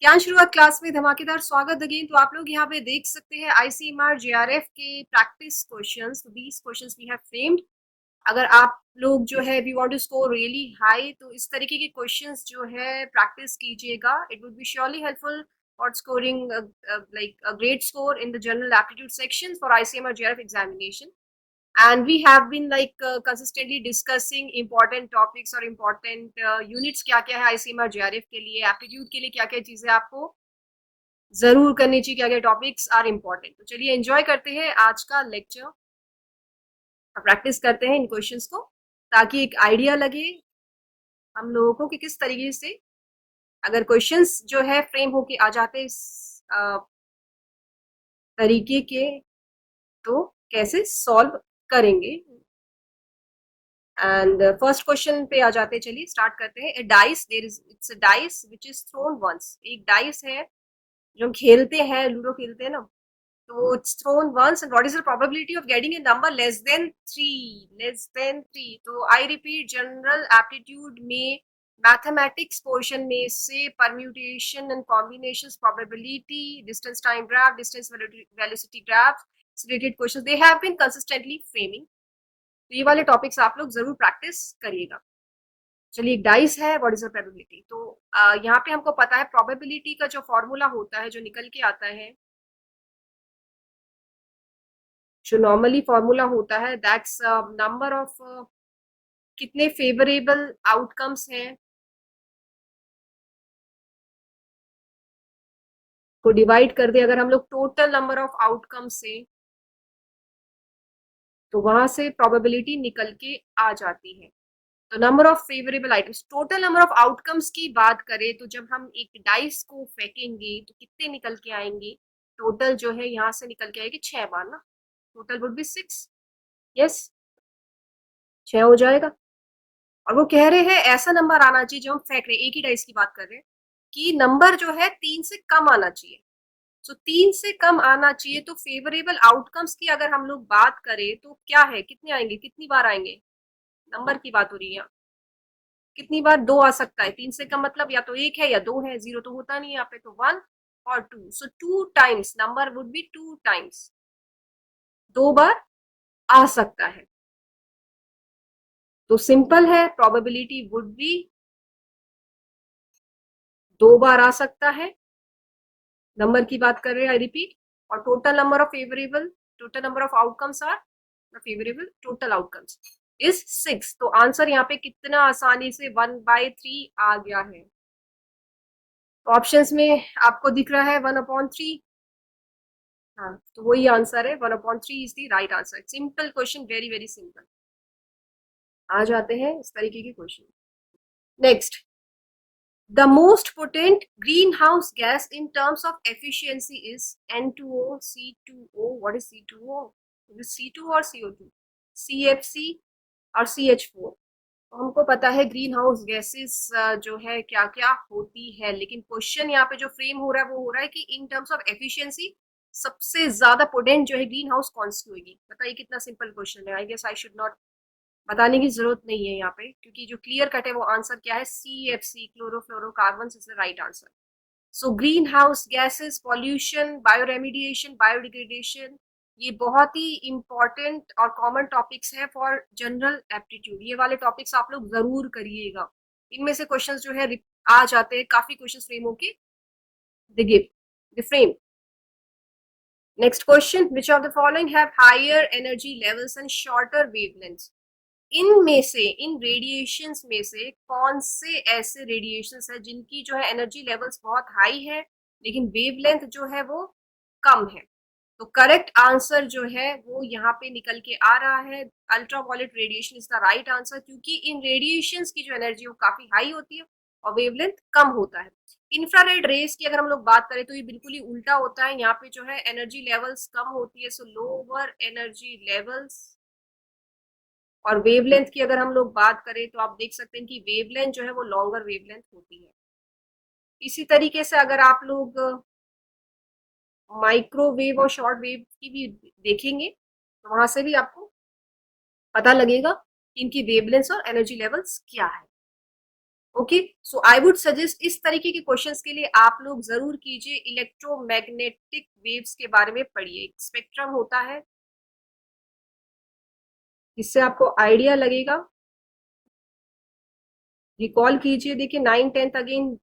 ज्ञान शुरुआत क्लास में धमाकेदार स्वागत अगेन। तो आप लोग यहाँ पे देख सकते हैं आईसीएमआर जेआरएफ के practice questions. These questions we have framed. अगर आप लोग जो है we want to score really high, तो इस तरीके के क्वेश्चंस जो है प्रैक्टिस कीजिएगा। It would be surely helpful for scoring like a great score in the general aptitude sections for ICMR JRF examination. And we have been consistently discussing important topics और important units क्या क्या है ICMR JRF के लिए, aptitude के लिए क्या क्या चीजें आपको जरूर करनी चाहिए, क्या क्या टॉपिक्स आर इम्पोर्टेंट। तो चलिए एंजॉय करते हैं आज का लेक्चर, प्रैक्टिस करते हैं इन क्वेश्चंस को ताकि एक आइडिया लगे हम लोगों को कि किस तरीके से अगर क्वेश्चंस जो है फ्रेम होके आ जाते इस तरीके के, तो कैसे सॉल्व करेंगे। एंड फर्स्ट क्वेश्चन पे आ जाते हैं, चलिए स्टार्ट करते हैं। Dice, there is it's a dice which is thrown once. एक डाइस है जो हम खेलते हैं, लूडो खेलते हैं ना, तो it's thrown once and what is the probability of getting a number less than 3? Less than 3. तो I repeat, general aptitude में mathematics portion में से permutation and combinations, probability, distance time graph, distance velocity graph related questions, they have been consistently framing. तो ये वाले topics आप लोग जरूर प्रैक्टिस करिएगा। चलिए, एक डाइस है, व्हाट इज द प्रोबेबिलिटी। तो यहाँ पे हमको पता है प्रोबेबिलिटी का जो फॉर्मूला होता है, जो निकल के आता है, जो नॉर्मली फॉर्मूला होता है, दैट्स नंबर ऑफ कितने फेवरेबल आउटकम्स हैं को डिवाइड कर दे अगर हम लोग टोटल नंबर ऑफ आउटकम्स से, तो वहां से प्रोबेबिलिटी निकल के आ जाती है। तो number of favourable items, total number of outcomes की बात करें तो जब हम एक डाइस को फेंकेंगे तो कितने निकल के आएंगे। टोटल जो है यहाँ से निकल के आएगी 6 बार ना, टोटल वुड बी 6। यस, 6 हो जाएगा। और वो कह रहे हैं ऐसा नंबर आना चाहिए, जो हम फेंक रहे हैं, एक ही डाइस की बात कर रहे हैं, कि नंबर जो है 3 से कम आना चाहिए। सो 3 से कम आना चाहिए। तो फेवरेबल आउटकम्स की अगर हम लोग बात करें तो क्या है, कितने आएंगे, कितनी बार आएंगे, नंबर की बात हो रही है। कितनी बार, 2 आ सकता है। 3 से कम मतलब या तो 1 है या 2 है, 0 तो होता नहीं है यहाँ पे, तो 1 और 2। So 2 times, number would be 2 times, 2 बार आ सकता है। तो सिंपल है, प्रोबेबिलिटी वुड बी 2 बार आ सकता है, नंबर की बात कर रहे हैं, आई रिपीट। और total number of favourable, total number of outcomes are favourable, total outcomes is 6। तो आंसर यहाँ पे कितना आसानी से 1/3 आ गया है। तो ऑप्शंस में आपको दिख रहा है 1/3। हाँ, तो वही आंसर है, 1/3 is the right answer. Simple question, very very simple. आ जाते हैं इस तरीके के question. Next, the most potent greenhouse gas in terms of efficiency is N2O, C2O. What is C2O? Is it C2 or CO2? CFC और CH4। तो हमको पता है ग्रीन हाउस गैसेस जो है क्या क्या होती है, लेकिन क्वेश्चन यहाँ पे जो फ्रेम हो रहा है वो हो रहा है कि इन टर्म्स ऑफ एफिशिएंसी सबसे ज्यादा पोटेंट जो है ग्रीन हाउस कौन सी होगी। बताइए, कितना सिंपल क्वेश्चन है। I guess I should not बताने की जरूरत नहीं है यहाँ पे, क्योंकि जो क्लियर कट है वो आंसर क्या है, CFC, chlorofluorocarbon is the right answer. So green house gases, pollution, bioremediation, biodegradation, ये बहुत ही इंपॉर्टेंट और कॉमन टॉपिक्स है फॉर जनरल एप्टीट्यूड। ये वाले टॉपिक्स आप लोग जरूर करिएगा। इनमें से क्वेश्चंस जो है आ जाते हैं, काफी क्वेश्चंस फ्रेम होके they give the frame. Next question, which of the following have higher energy levels and shorter wavelengths. इनमें से, इन रेडिएशंस में से कौन से ऐसे रेडिएशंस है जिनकी जो है एनर्जी लेवल्स बहुत हाई है लेकिन वेवलेंथ जो है वो कम है। तो करेक्ट आंसर जो है वो यहाँ पे निकल के आ रहा है, ultraviolet radiation is the right answer, क्योंकि इन रेडिएशंस की जो एनर्जी वो काफी हाई होती है और वेवलेंथ कम होता है। इंफ्रारेड रेस की अगर हम लोग बात करें तो ये बिल्कुल ही उल्टा होता है, यहाँ पे जो है एनर्जी लेवल्स कम होती है, सो लोअर एनर्जी लेवल्स। और वेवलेंथ की अगर हम लोग बात करें तो आप देख सकते हैं कि वेवलेंथ जो है वो लॉन्गर वेवलेंथ होती है। इसी तरीके से अगर आप लोग माइक्रोवेव और शॉर्ट वेव की भी देखेंगे तो वहां से भी आपको पता लगेगा कि इनकी वेवलेंथ और एनर्जी लेवल्स क्या है। Okay, so I would suggest इस तरीके के क्वेश्चंस के लिए आप लोग जरूर कीजिए, इलेक्ट्रोमैग्नेटिक वेव्स के बारे में पढ़िए, स्पेक्ट्रम होता है, इससे आपको आइडिया लगेगा। रिकॉल कीजिए, देखिए 9th 10th again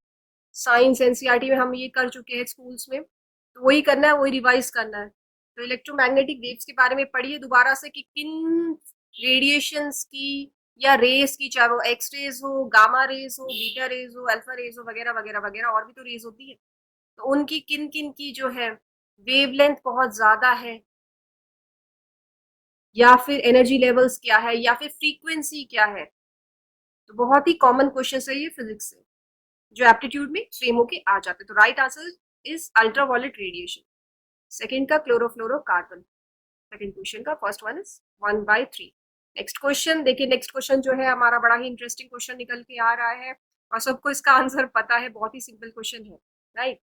science NCERT में हम ये कर चुके हैं स्कूल्स में, तो वही करना है, वही रिवाइज करना है। तो इलेक्ट्रोमैग्नेटिक वेव्स के बारे में पढ़िए दोबारा से कि किन रेडिएशंस की या रेस की, चाहे वो एक्स रेज हो, गामा रेज हो, बीटा रेज हो, अल्फा रेज हो, वगैरह वगैरह वगैरह, और भी तो रेज होती है, तो उनकी किन किन की जो है वेवलेंथ बहुत ज्यादा है, या फिर एनर्जी लेवल्स क्या है, या फिर फ्रीक्वेंसी क्या है। तो बहुत ही कॉमन क्वेश्चन है ये फिजिक्स से, जो एप्टीट्यूड में फ्रेम होके आ जाते। तो right answer is ultraviolet radiation. Second का क्लोरोफ्लोरोकार्बन, सेकंड क्वेश्चन का, first one is 1/3। Next question देखिए, नेक्स्ट क्वेश्चन जो है हमारा बड़ा ही इंटरेस्टिंग क्वेश्चन निकल के आ रहा है, और सबको इसका आंसर पता है, बहुत ही सिंपल क्वेश्चन है, राइट।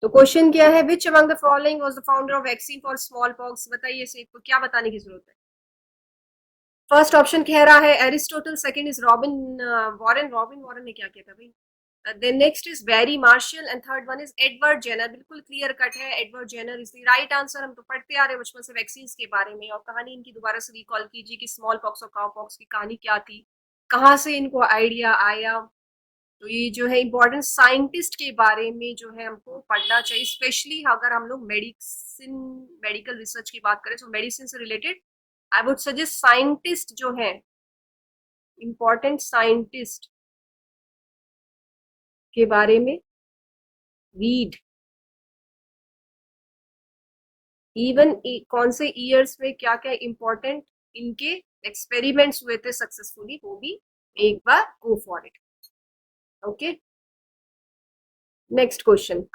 तो क्वेश्चन क्या है, which among the following was the founder of vaccine for small pox, बताइए से को क्या बताने की जरूरत है। फर्स्ट ऑप्शन कह रहा है Aristotle, second is Robin Warren, Robin Warren ने क्या किया था भाई, then next is Barry Marshall, and third one is Edward Jenner. बिल्कुल क्लियर कट है, Edward Jenner is the right answer. हम तो पढ़ते आ रहे हैं बचपन से वैक्सीन के बारे में, और कहानी इनकी दोबारा से रिकॉल कीजिए कि स्मॉल पॉक्स और काउ पॉक्स की कहानी क्या थी, कहाँ से इनको आइडिया आया। तो ये जो है इम्पोर्टेंट साइंटिस्ट के बारे में जो है हमको पढ़ना चाहिए, स्पेशली अगर हम लोग मेडिसिन मेडिकल रिसर्च की बात करें, तो मेडिसिन से related I would suggest scientist जो है, इम्पोर्टेंट साइंटिस्ट के बारे में रीड, इवन कौन से ईयर्स में क्या क्या इम्पोर्टेंट इनके एक्सपेरिमेंट्स हुए थे सक्सेसफुली, वो भी एक बार go for it. Okay, next question,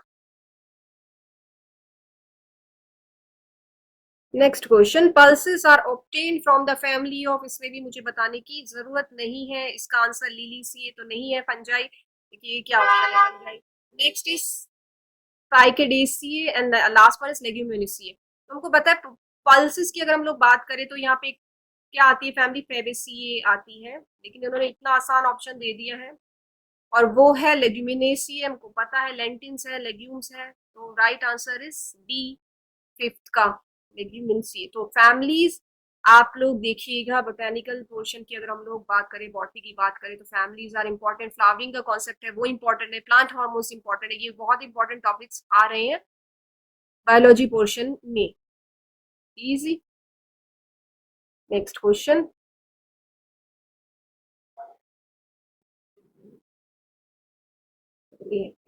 next question, pulses are obtained from the family of, इसमें भी मुझे बताने की जरूरत नहीं है, इसका आंसर लिलीसिए तो नहीं है, फंजाई, देखिए क्या ऑप्शन है, fungi. Next is Cycadaceae, and last one is Leguminosae. तो हमको पता है पल्सेस की अगर हम लोग बात करें तो यहाँ पे क्या आती है, फैमिली फेबेसिए आती है, लेकिन उन्होंने इतना आसान ऑप्शन दे दिया है, और वो है लेग्यूमिनेसिए, हमको पता है लेंटिन्स है, लेग्यूम्स है, तो right answer is B, fifth का लेग्यूमिनेसिए। तो फैमिलीज आप लोग देखिएगा, बोटेनिकल पोर्शन की अगर हम लोग बात करें, बॉटनी की बात करें, तो फैमिलीज आर इंपॉर्टेंट, फ्लावरिंग का कॉन्सेप्ट है वो इंपॉर्टेंट है, प्लांट हार्मोन्स इंपॉर्टेंट है, ये बहुत इंपॉर्टेंट टॉपिक्स आ रहे हैं बायोलॉजी पोर्शन में। इजी, नेक्स्ट क्वेश्चन,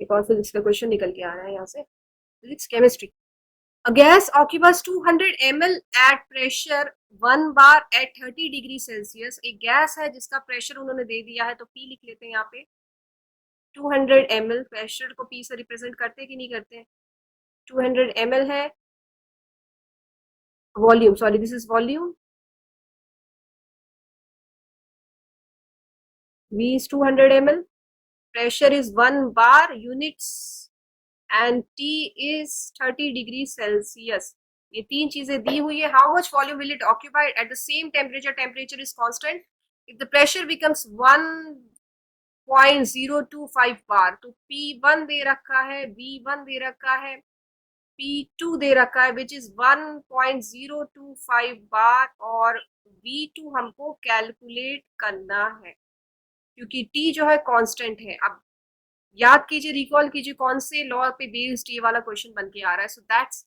एक और फिजिक्स का क्वेश्चन निकल के आ रहा है यहाँ से, physics chemistry. A gas occupies 200 ml at pressure 1 bar at 30 degree Celsius. एक गैस है जिसका प्रेशर उन्होंने दे दिया है, तो पी लिख लेते हैं यहाँ पे, 200 ml, प्रेशर को पी से रिप्रेजेंट करते हैं कि नहीं करते, 200 ml है, volume, sorry this is volume, V is 200 ml, pressure is 1 bar units, and T is 30 degree Celsius. ये तीन चीजें दी हुई है, how much volume will it occupied at the same temperature, temperature is constant, if the pressure becomes 1.025 बार, तो P1 दे रखा है, V1 दे रखा है, P2 दे रखा है विच इज 1.025 बार, और V2 हमको कैलकुलेट करना है, क्योंकि T जो है कांस्टेंट है। अब याद कीजिए, रिकॉल कीजिए कौन से लॉ पे बेस्ड ये वाला क्वेश्चन बन के आ रहा है, so that's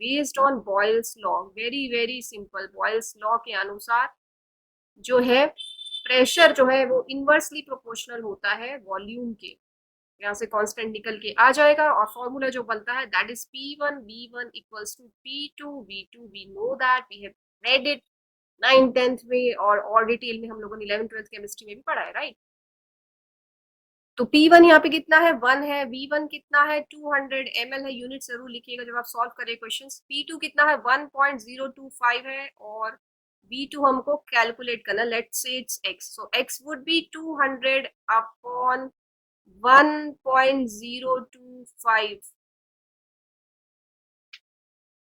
based on Boyle's law, very very simple, Boyle's law के अनुसार जो है प्रेशर जो है वो इनवर्सली प्रोपोर्शनल होता है वॉल्यूम के, यहाँ से कांस्टेंट निकल के आ जाएगा, और फॉर्मूला जो बनता है that is P1 V1 equals to P2 V2, we know that, we have read it 9th 10th में, और डिटेल में हम लोगों ने 11th 12th केमिस्ट्री में भी पढ़ा है, राइट। तो P1 यहाँ पे कितना है, 1 है, V1 कितना है, 200 ml है, यूनिट जरूर लिखिएगा जब आप सॉल्व करें क्वेश्चंस। P2 कितना है, 1.025 है, और V2 हमको कैलकुलेट करना, let's say it's x, so x would be 200 upon 1.025,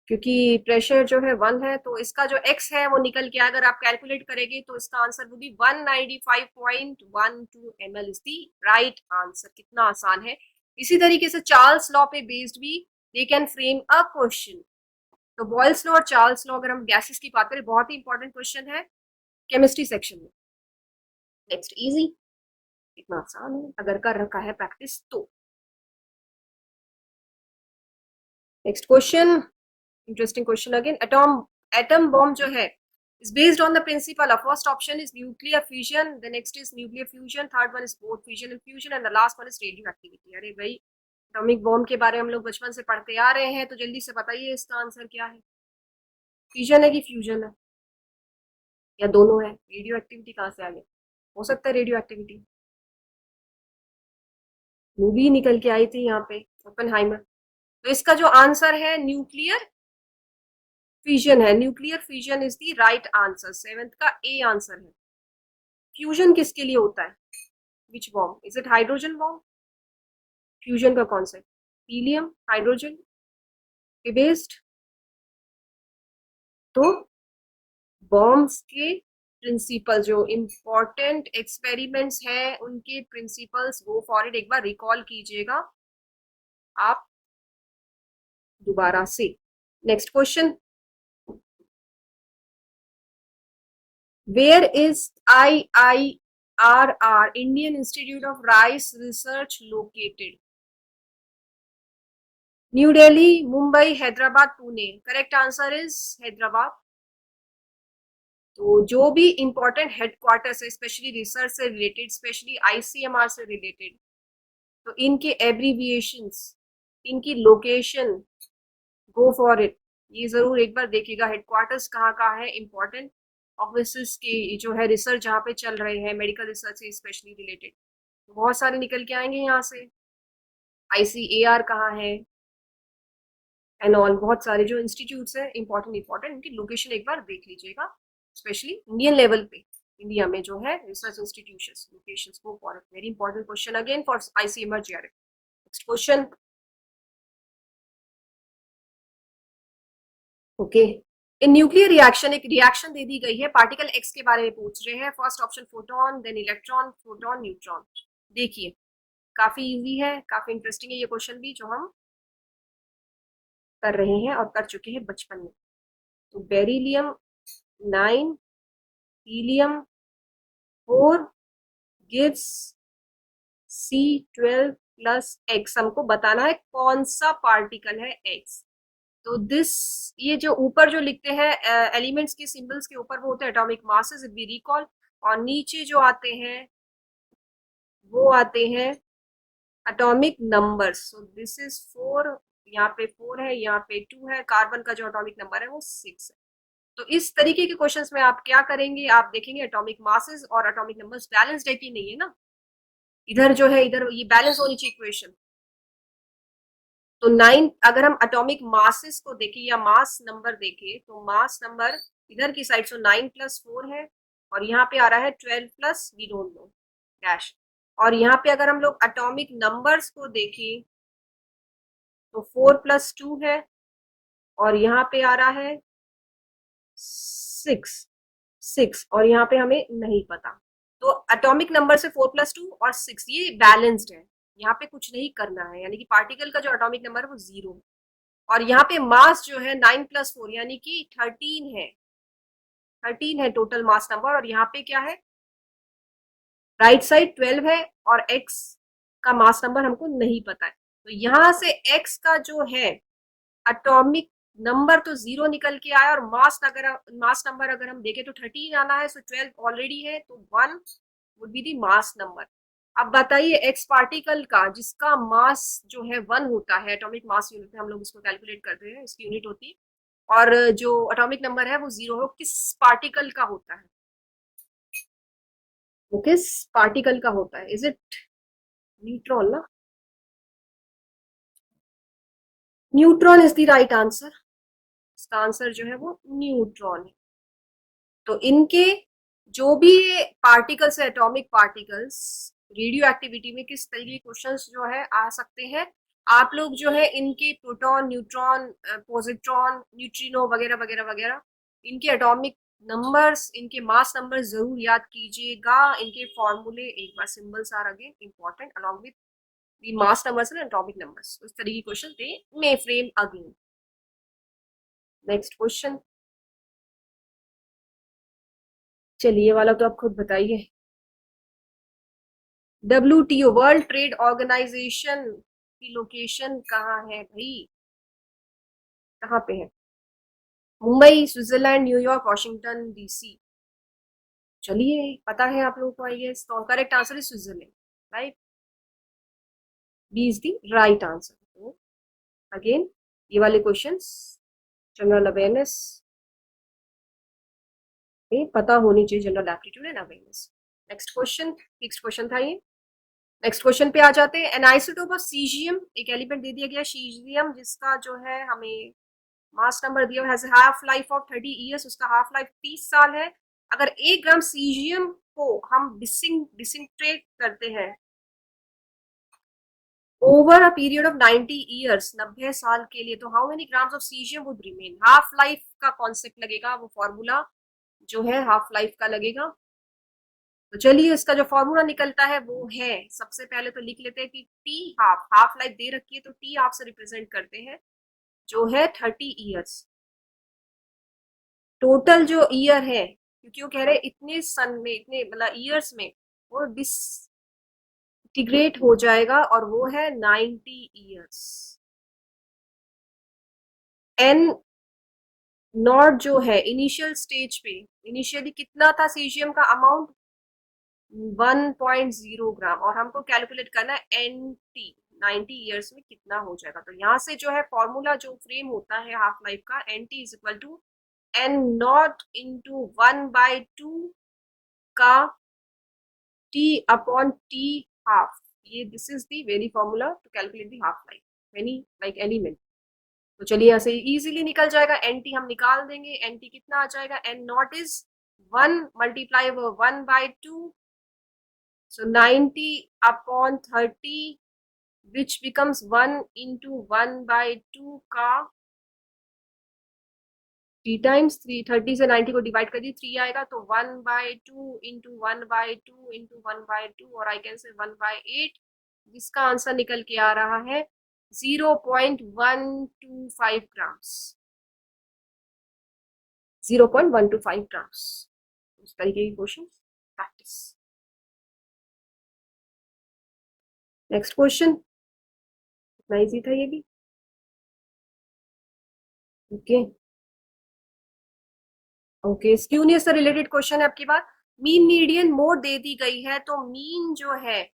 क्योंकि प्रेशर जो है 1 है, तो इसका जो x है वो निकल के अगर आप कैलकुलेट करेंगे तो इसका आंसर वो भी 195.12 ml is the right answer. कितना आसान है। इसी तरीके से चार्ल्स लॉ पे बेस्ड भी they can frame a question. तो बॉयल्स लॉ और चार्ल्स लॉ अगर हम गैसेस की बात करें, बहुत ही इंपॉर्टेंट क्वेश्चन है केमिस्ट्री सेक्शन में। नेक्स्ट इजी, इतना आसान है अगर कर रखा है प्रैक्टिस तो। Next question, interesting question again. Atom bomb जो है is based on the principle of first option is nuclear fusion, the next is nuclear fusion, third one is both fusion and fusion, and the last one is radioactivity। अरे भाई, atomic bomb के बारे में हम लोग बचपन से पढ़ते आ रहे हैं, तो जल्दी से बताइए इसका आंसर क्या है। फ्यूजन है कि फ्यूजन है, या दोनों है? रेडियो एक्टिविटी कहाँ से आ गया? हो सकता है रेडियो एक्टिविटी, मूवी निकल के आई थी यहाँ पे ओपेनहाइमर। तो इसका जो आंसर है न्यूक्लियर फ्यूजन है। Nuclear fusion is the right answer. Seventh का ए आंसर है। फ्यूजन किसके लिए होता है? Which bomb? Is it hydrogen bomb? Fusion का कॉन्सेप्ट हीलियम हाइड्रोजन के बेस्ड। तो बॉम्ब्स के प्रिंसिपल, जो इंपॉर्टेंट एक्सपेरिमेंट्स हैं उनके प्रिंसिपल्स, गो फॉर इट एक बार रिकॉल कीजिएगा आप दोबारा से। Next question, where is IIRR Indian institute of rice research located? New Delhi, Mumbai, Hyderabad, Pune. Correct answer is Hyderabad. तो जो भी इंपॉर्टेंट हेडक्वार्टर्स है, स्पेशली रिसर्च से रिलेटेड, स्पेशली ICMR से रिलेटेड, तो इनके एब्रीविएशंस, इनकी लोकेशन, गो फॉर इट, ये जरूर एक बार देखिएगा हेडक्वार्टर्स कहाँ कहाँ है इंपॉर्टेंट ऑफिस के, जो है रिसर्च जहाँ पे चल रहे हैं मेडिकल रिसर्च से स्पेशली रिलेटेड, तो बहुत सारे निकल के आएंगे यहाँ से। ICAR कहाँ है एंड ऑल, बहुत सारे जो इंस्टीट्यूट्स हैं इंपॉर्टेंट उनकी लोकेशन एक बार देख लीजिएगा, स्पेशली इंडियन लेवल पे इंडिया में जो है रिसर्च इंस्टीट्यूशंस लोकेशंस को for very important question again for ICMR GRF। Next question, okay. In nuclear reaction एक रिएक्शन दे दी गई है, पार्टिकल एक्स के बारे में पूछ रहे हैं। First option photon, then electron, proton, neutron. देखिए काफी इजी है, काफी इंटरेस्टिंग है ये क्वेश्चन भी, जो हम कर रहे हैं और कर चुके हैं बचपन में। तो beryllium 9, helium 4 gives C12 plus x. हमको बताना है कौन सा पार्टिकल है एक्स। तो दिस, ये जो ऊपर जो लिखते हैं एलिमेंट्स के सिंबल्स के ऊपर, वो होते हैं atomic masses, it be recall. और नीचे जो आते हैं वो आते हैं atomic numbers. So this is 4, यहाँ पे 4 है, यहाँ पे 2 है। कार्बन का जो एटॉमिक नंबर है वो 6 है। तो इस तरीके के क्वेश्चंस में आप क्या करेंगे, आप देखेंगे एटॉमिक मासेस और एटॉमिक नंबर्स बैलेंस्ड है कि नहीं है ना। इधर जो है, इधर ये बैलेंस होनी चाहिए इक्वेशन। तो 9, अगर हम एटॉमिक मासेस को देखें या मास नंबर देखें, तो मास नंबर इधर की साइड से 9 प्लस 4 है, और यहाँ पे आ रहा है 12 plus we don't know dash. और यहाँ पे अगर हम लोग एटॉमिक नंबर्स को देखें तो 4 प्लस 2 है, और यहाँ पे आ रहा है 6 और यहाँ पे हमें नहीं पता। तो एटॉमिक नंबर से 4 प्लस 2 और 6 ये बैलेंस्ड है, यहाँ पे कुछ नहीं करना है, यानी कि पार्टिकल का जो एटॉमिक नंबर है वो 0 है। और यहाँ पे मास जो है 9 प्लस 4 यानी कि 13 है। 13 है टोटल मास नंबर, और यहाँ पे क्या है, राइट साइड 12 है, और एक्स का मास नंबर हमको नहीं पता है। तो यहाँ से एक्स का जो है एटॉमिक नंबर तो 0 निकल के आया, और मास नंबर अगर हम देखें तो 13 आना है। सो 12 ऑलरेडी है, तो 1 would be the mass number. अब बताइए एक्स पार्टिकल का जिसका मास जो है 1 होता है, एटॉमिक मास यूनिट में हम लोग इसको कैलकुलेट करते हैं, इसकी यूनिट होती है, और जो एटॉमिक नंबर है वो 0 है, किस पार्टिकल का होता है? वो किस पार्टिकल का होता है? इज इट न्यूट्रॉन ना? Neutron is the right answer. इसका आंसर जो है वो न्यूट्रॉन है। तो इनके जो भी पार्टिकल्स है, एटॉमिक पार्टिकल्स, रेडियो एक्टिविटी में किस तरीके के क्वेश्चंस जो है आ सकते हैं, आप लोग जो है इनके प्रोटॉन, न्यूट्रॉन, पॉजिट्रॉन, न्यूट्रिनो वगैरह वगैरह वगैरह, इनके एटॉमिक नंबर्स, इनके मास नंबर जरूर याद कीजिएगा. इनके फॉर्मूले एक बार, symbols are again important along with the mass numbers and atomic numbers. इस तरीके के क्वेश्चन दे मे फ्रेम अगेन. नेक्स्ट क्वेश्चन, चलिए वाला तो आप खुद बताइए. WTO वर्ल्ड ट्रेड ऑर्गेनाइजेशन की लोकेशन कहाँ है भाई? कहाँ पे है? Mumbai, Switzerland, New York, Washington DC. चलिए पता है आप लोगों को आई गेस. तो correct answer is Switzerland. Right, B is the right answer. तो अगेन ये वाले क्वेश्चंस जनरल अवेयरनेस में पता होनी चाहिए, general aptitude and awareness. Next question था ये. नेक्स्ट क्वेश्चन पे आ जाते हैं. एन आइसोटोप ऑफ सीजियम, एक एलिमेंट दे दिया गया सीजियम, जिसका जो है हमें मास नंबर दिया हुआ है, हाफ लाइफ ऑफ 30 ईयर्स, उसका हाफ लाइफ 30 साल है. अगर 1 ग्राम सीजियम को हम डिसिंट्रेट करते हैं over a period of 90 years, 90 साल के लिए, तो how many grams of caesium would remain? Half life का कॉन्सेप्ट लगेगा, वो फॉर्मूला जो है हाफ लाइफ का लगेगा. तो चलिए इसका जो फॉर्मूला निकलता है वो है, सबसे पहले तो लिख लेते हैं कि टी हाफ, हाफ लाइफ दे रखी है तो टी हाफ से रिप्रेजेंट करते हैं, जो है 30 ईयर्स. टोटल जो ईयर है, क्योंकि वो कह रहे हैं इतने सन में, इतने मतलब ईयर्स में वो डिसइंटीग्रेट हो जाएगा, और वो है 90 ईयर्स. एन नॉट जो है इनिशियल स्टेज पे, इनिशियली कितना था सीजियम का अमाउंट? 1.0 ग्राम. और हमको कैलकुलेट करना है एन टी, 90 ईयर्स में कितना हो जाएगा. तो यहाँ से जो है फॉर्मूला जो फ्रेम होता है हाफ लाइफ का, N T is equal to N naught into 1/2 का टी अपॉन टी हाफ. ये this is the very formula to calculate the half life any like element. तो चलिए यहाँ से इजीली निकल जाएगा. एन टी हम निकाल देंगे. एन टी कितना आ जाएगा? N naught is 1 multiply 1/2, so 90 upon 30, which becomes 1 into 1/2 का टी टाइम्स 3. 30 से 90 को डिवाइड कर दिए, 3 आएगा, तो 1/2 इंटू 1/2 इंटू 1/2, और आई कैन से 1/8, जिसका आंसर निकल के आ रहा है 0.125 ग्राम्स. 0.125 ग्राम्स. उस तरीके की क्वेश्चन प्रैक्टिस. नेक्स्ट क्वेश्चन, इतना इजी था ये भी. ओके ओके, स्क्यूनेस से रिलेटेड क्वेश्चन है आपकी बात. मीन मीडियन मोड दे दी गई है, तो मीन जो है,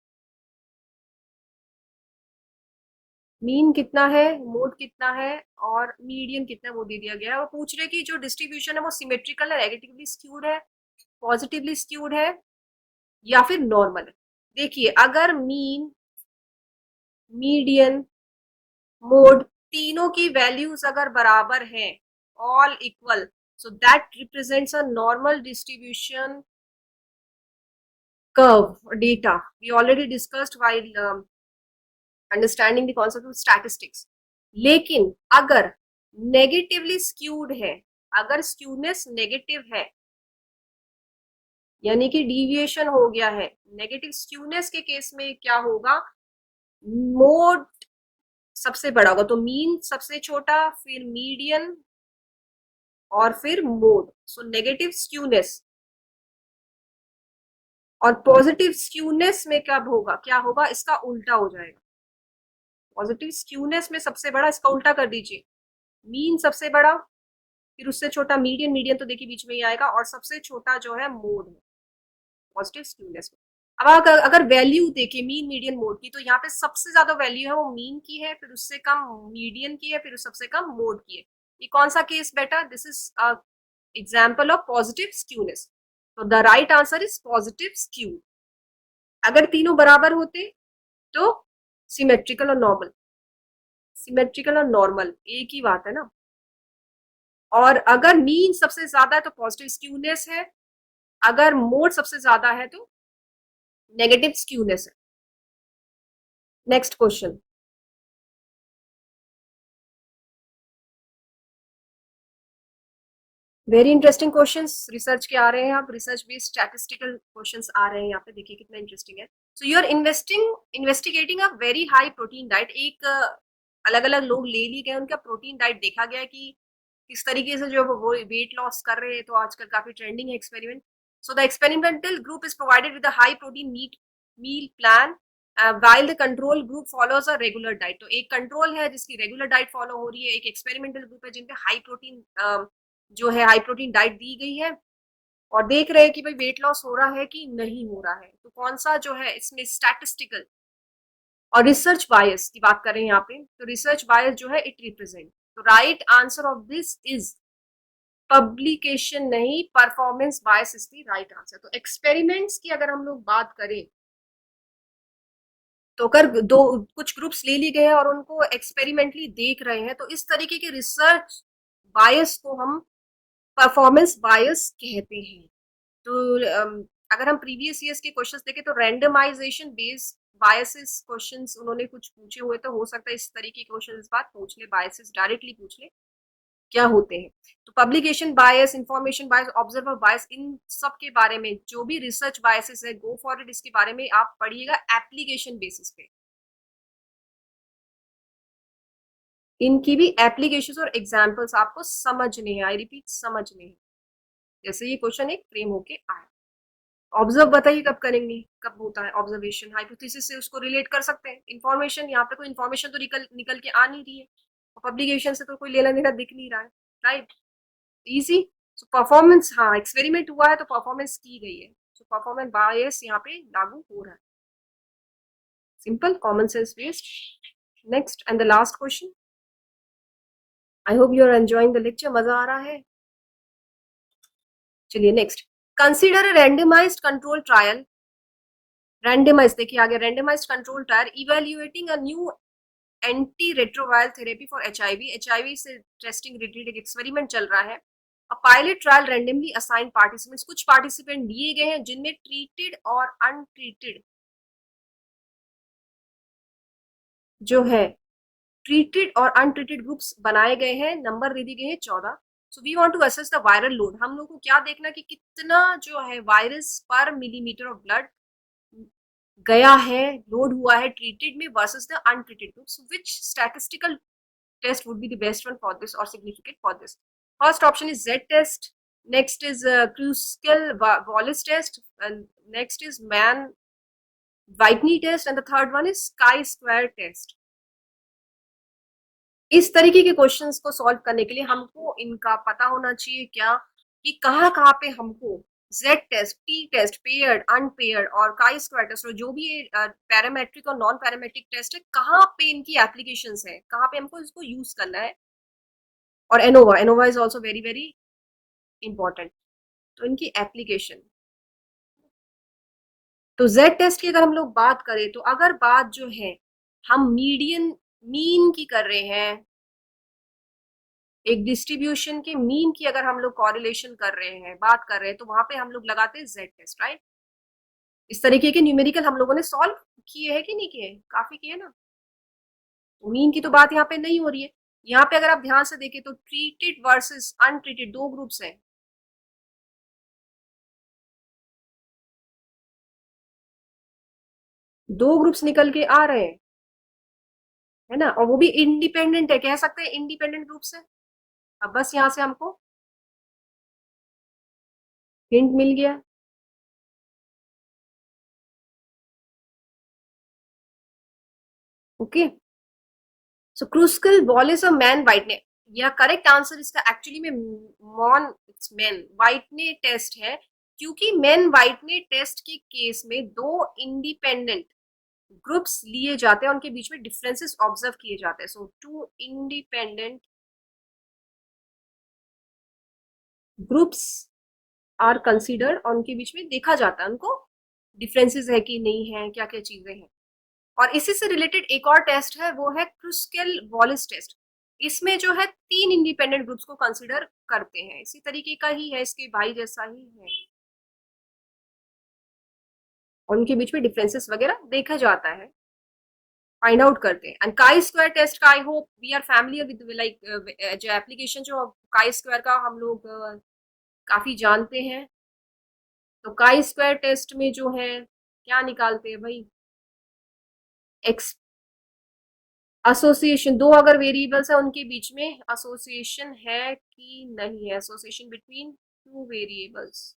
मीन कितना है, मोड कितना है, और मीडियन कितना है वो दे दिया गया है. और पूछ रहे कि जो डिस्ट्रीब्यूशन है वो सिमेट्रिकल है, नेगेटिवली स्क्यूड है, पॉजिटिवली स्क्यूड है, या फिर नॉर्मल है. देखिए अगर मीन, मीडियन, मोड तीनों की वैल्यूज अगर बराबर है, all equal, so that represents a normal distribution curve or data we already discussed while understanding the concept of statistics. लेकिन अगर नेगेटिवली स्क्यूड है, अगर स्क्यूनेस नेगेटिव है, यानी कि डिविएशन हो गया है, नेगेटिव स्क्यूनेस के केस में क्या होगा? मोड सबसे बड़ा होगा, तो मीन सबसे छोटा, फिर मीडियन, और फिर मोड. So negative skewness. और पॉजिटिव स्क्यूनेस में कब होगा, क्या होगा? इसका उल्टा हो जाएगा. पॉजिटिव स्क्यूनेस में सबसे बड़ा, इसका उल्टा कर दीजिए, मीन सबसे बड़ा, फिर उससे छोटा मीडियन, मीडियन तो देखिए बीच में ही आएगा, और सबसे छोटा जो है मोड है पॉजिटिव स्क्यूनेस में. अब अगर वैल्यू देखिए मीन मीडियन मोड की, तो यहाँ पे सबसे ज्यादा वैल्यू है वो मीन की है, फिर उससे कम मीडियन की है, फिर सबसे कम मोड की है. ये कौन सा केस बेटा? This is example of positive skewness. तो the right answer is positive skew. अगर तीनों बराबर होते तो सिमेट्रिकल और नॉर्मल, सिमेट्रिकल और नॉर्मल एक ही बात है ना. और अगर मीन सबसे ज्यादा है तो पॉजिटिव स्क्यूनेस है, अगर मोड सबसे ज्यादा है तो नेगेटिव स्क्यूनेस है. Next question, very interesting questions research के आ रहे हैं, आप रिसर्च बेस्ड स्टैटिस्टिकल क्वेश्चंस आ रहे हैं यहाँ पे, देखिए कितना इंटरेस्टिंग है. So you are investigating a very high protein diet. एक अलग अलग लोग ले लिए गए, उनका प्रोटीन डाइट देखा गया कि किस तरीके से जो वो वेट लॉस कर रहे हैं. तो आजकल काफी ट्रेंडिंग है experiment. So the experimental group is provided with a high protein meal plan while the control group follows a regular diet. तो एक कंट्रोल है जिसकी रेगुलर डाइट फॉलो हो रही है, एक एक्सपेरिमेंटल ग्रुप है जिनपे हाई प्रोटीन जो है हाई प्रोटीन डाइट दी गई है, और देख रहे हैं कि भाई वेट लॉस हो रहा है कि नहीं हो रहा है. तो कौन सा जो है इसमें स्टैटिस्टिकल और रिसर्च बायस की बात करें यहाँ पे, तो रिसर्च बायस जो है इट रिप्रेजेंट. तो right answer of this is publication नहीं, performance bias is the right answer. तो एक्सपेरिमेंट्स की अगर हम लोग बात करें तो अगर दो कुछ ग्रुप्स ले लिए गए हैं और उनको एक्सपेरिमेंटली देख रहे हैं, तो इस तरीके के रिसर्च बायस को हम परफॉर्मेंस बायस कहते हैं. तो अगर हम प्रीवियस ईयर्स के क्वेश्चंस देखें तो रैंडमाइजेशन बेस्ड बायसेस क्वेश्चंस उन्होंने कुछ पूछे हुए, तो हो सकता है इस तरीके के क्वेश्चन इस बार पूछ ले, बायसेस डायरेक्टली पूछ ले क्या होते हैं. तो पब्लिकेशन बायस, इंफॉर्मेशन बायस, ऑब्जर्वर बायस, इन सब के बारे में जो भी रिसर्च बायसेस है, गो फॉर इट, इसके बारे में आप पढ़िएगा एप्लीकेशन बेसिस पे. इनकी भी एप्लीकेशंस और एग्जांपल्स आपको समझने हैं. आई रिपीट, समझने हैं. जैसे ये क्वेश्चन एक फ्रेम होके आया. ऑब्जर्व बताइए कब करेंगे, कब होता है ऑब्जर्वेशन. हाइपोथेसिस से उसको रिलेट कर सकते हैं. इन्फॉर्मेशन, यहाँ पे कोई इन्फॉर्मेशन तो निकल के आ नहीं रही है, और पब्लिकेशन से तो कोई लेना देना दिख नहीं रहा है. Right, easy. सो परफॉर्मेंस, हाँ एक्सपेरिमेंट हुआ है तो परफॉर्मेंस की गई है, सो परफॉर्मेंस बायस यहाँ पे लागू हो रहा है. Simple, common sense based. Next and the last question. I hope you are enjoying the lecture. मजा आ रहा है. चलिए next. Consider a randomised control trial. Randomise देखिए आगे, randomised control trial evaluating a new anti retroviral therapy for HIV. HIV से testing related एक experiment चल रहा है. A pilot trial randomly assign participants. कुछ पार्टिसिपेंट दिए गए हैं जिनमें ट्रीटेड और अनट्रीटेड जो है, ट्रीटेड और अनट्रीटेड ग्रुप्स बनाए गए हैं. नंबर दे दिए गए हैं 14. So we want to assess the viral load. हम लोग को क्या देखना कि कितना जो है वायरस पर मिलीमीटर ऑफ ब्लड गया है, लोड हुआ है ट्रीटेड में versus the untreated groups. Which statistical test would be the best one for this or significant for this? First option is Z test. Next is Kruskal-Wallis test. And next is Mann-Whitney test. And the third one is chi-square test. इस तरीके के questions को solve करने के लिए हमको इनका पता होना चाहिए क्या, कि कहाँ कहाँ पे हमको Z test, T test, paired, unpaired और काई स्क्वायर टेस्ट, और जो भी पैरामेट्रिक और नॉन पैरामेट्रिक टेस्ट है, कहाँ पे इनकी एप्लीकेशंस है, कहाँ पे हमको इसको यूज करना है. और ANOVA, ANOVA is also very very important. तो इनकी एप्लीकेशन. तो जेड टेस्ट की अगर हम लोग बात करें, तो अगर बात जो है हम मीडियन मीन की कर रहे हैं, एक डिस्ट्रीब्यूशन के मीन की अगर हम लोग कॉरिलेशन कर रहे हैं, बात कर रहे हैं, तो वहां पे हम लोग लगाते हैं जेड टेस्ट. राइट, इस तरीके के न्यूमेरिकल हम लोगों ने सॉल्व किए हैं कि नहीं किए, काफी किए ना. मीन की तो बात यहाँ पे नहीं हो रही है. यहाँ पे अगर आप ध्यान से देखें तो ट्रीटेड वर्सेस अनट्रीटेड दो ग्रुप्स हैं. दो ग्रुप्स निकल के आ रहे हैं, है ना, और वो भी इंडिपेंडेंट है, कह सकते हैं इंडिपेंडेंट ग्रुप्स है. अब बस यहाँ से हमको हिंट मिल गया. ओके. सो क्रूस्कल वॉलिस और मैन वाइटने, या करेक्ट आंसर इसका एक्चुअली में मॉन, इट्स मैन वाइटने टेस्ट है. क्योंकि मैन वाइटने टेस्ट के केस में दो इंडिपेंडेंट ग्रुप्स लिए जाते हैं, उनके बीच में डिफरेंसेस ऑब्जर्व किए जाते हैं. So two independent groups are considered, और उनके बीच में देखा जाता है उनको डिफरेंसेस है कि नहीं है, क्या क्या चीजें हैं. और इसी से रिलेटेड एक और टेस्ट है, वो है क्रुस्केल वॉलिस टेस्ट. इसमें जो है तीन इंडिपेंडेंट ग्रुप्स को कंसिडर करते हैं. इसी तरीके का ही है, इसके भाई जैसा ही है, और उनके बीच में डिफरेंसेस वगैरह देखा जाता है, फाइंड आउट करते हैं. एंड काई स्क्वायर टेस्ट का I hope we are familiar with, like जो एप्लीकेशन जो काई स्क्वायर का हम लोग काफी जानते हैं। तो काई स्क्वायर टेस्ट में जो है क्या निकालते हैं भाई, एक्स एसोसिएशन, दो अगर वेरिएबल्स है उनके बीच में एसोसिएशन है कि नहीं है, एसोसिएशन बिटवीन टू वेरिएबल्स।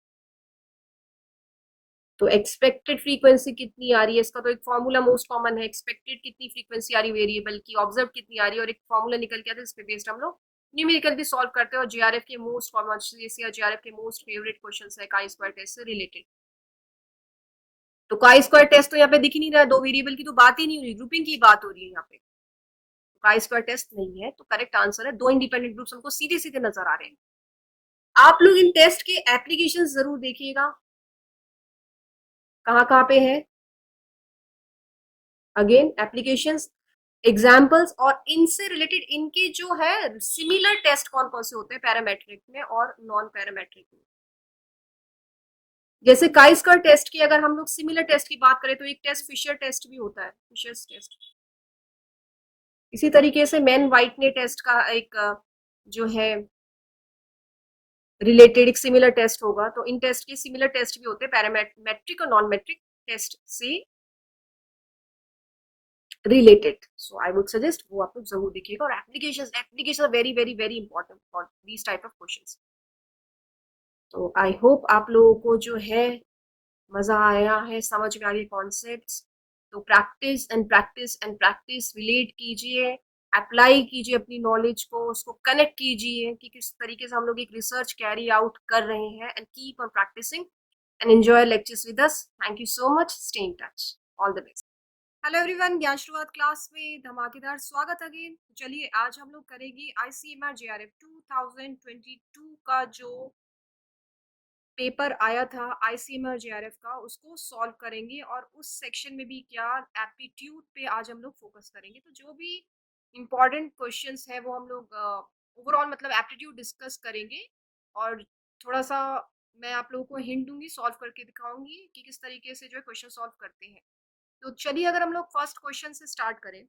तो एक्सपेक्टेड फ्रीक्वेंसी कितनी आ रही है, इसका तो एक फॉर्मूला मोस्ट कॉमन है, एक्सपेक्टेड कितनी फ्रीक्वेंसी आ रही है वेरिएबल की, ऑब्जर्व कितनी आ रही है, और एक फॉर्मूला निकल के आता है, इस पे बेस्ड हम लोग न्यूमेरिकल भी सॉल्व करते हैं। और जीआरएफ के मोस्ट कॉमन, जीआरएफ के मोस्ट फेवरेट क्वेश्चन है काई स्क्वायर टेस्ट से रिलेटेड। तो काई स्क्वायर टेस्ट तो यहाँ पे दिख ही नहीं रहा है, दो वेरिएबल की तो बात ही नहीं हो रही, ग्रुपिंग की बात हो रही है यहाँ पे। काई स्क्वायर टेस्ट नहीं है, तो करेक्ट आंसर है दो इंडिपेंडेंट ग्रुप्स हमको सीधे सीधे नजर आ रहे हैं। आप लोग इन टेस्ट के एप्लीकेशन जरूर देखिएगा, कहाँ कहाँ पे है, अगेन एप्लीकेशंस, एग्जाम्पल्स, और इनसे रिलेटेड इनके जो है सिमिलर टेस्ट कौन कौन से होते हैं पैरामेट्रिक में और नॉन पैरामेट्रिक में। जैसे काई स्क्वायर टेस्ट की अगर हम लोग सिमिलर टेस्ट की बात करें तो एक टेस्ट फिशर टेस्ट भी होता है, फिशर्स टेस्ट। इसी तरीके से मैन वाइटने टेस्ट का एक जो है रिलेटेड एक सिमिलर टेस्ट होगा। तो इन टेस्ट के सिमिलर टेस्ट भी होते हैं पैरामेट्रिक और नॉन मेट्रिक टेस्ट से related. So I would suggest वो आप लोग जरूर देखिएगा, और application very very very important for these type of questions. तो आई होप आप लोगों को जो है मजा आया है, समझ में आ रही कॉन्सेप्ट्स। तो practice and practice and practice, relate कीजिए, अप्लाई कीजिए अपनी नॉलेज को, उसको कनेक्ट कीजिए कि किस तरीके से हम लोग एक रिसर्च कैरी आउट कर रहे हैं, and keep on practising and enjoy lectures with us. Thank you so much, stay in touch, all the best. Hello everyone, Gyan Shuruaat class में धमाकेदार स्वागत अगेन। चलिए आज हम लोग करेंगे आईसीएमआर जेआरएफ 2022 का जो पेपर आया था आईसीएमआर जेआरएफ का, उसको सॉल्व करेंगे, और उस सेक्शन में भी क्या एप्टीट्यूड पे आज हम लोग फोकस करेंगे। तो जो भी इम्पोर्टेंट क्वेश्चंस है वो हम लोग ओवरऑल मतलब एप्टीट्यूड डिस्कस करेंगे, और थोड़ा सा मैं आप लोगों को हिंट दूंगी, सॉल्व करके दिखाऊंगी कि किस तरीके से जो है क्वेश्चन सॉल्व करते हैं। तो चलिए अगर हम लोग फर्स्ट क्वेश्चन से स्टार्ट करें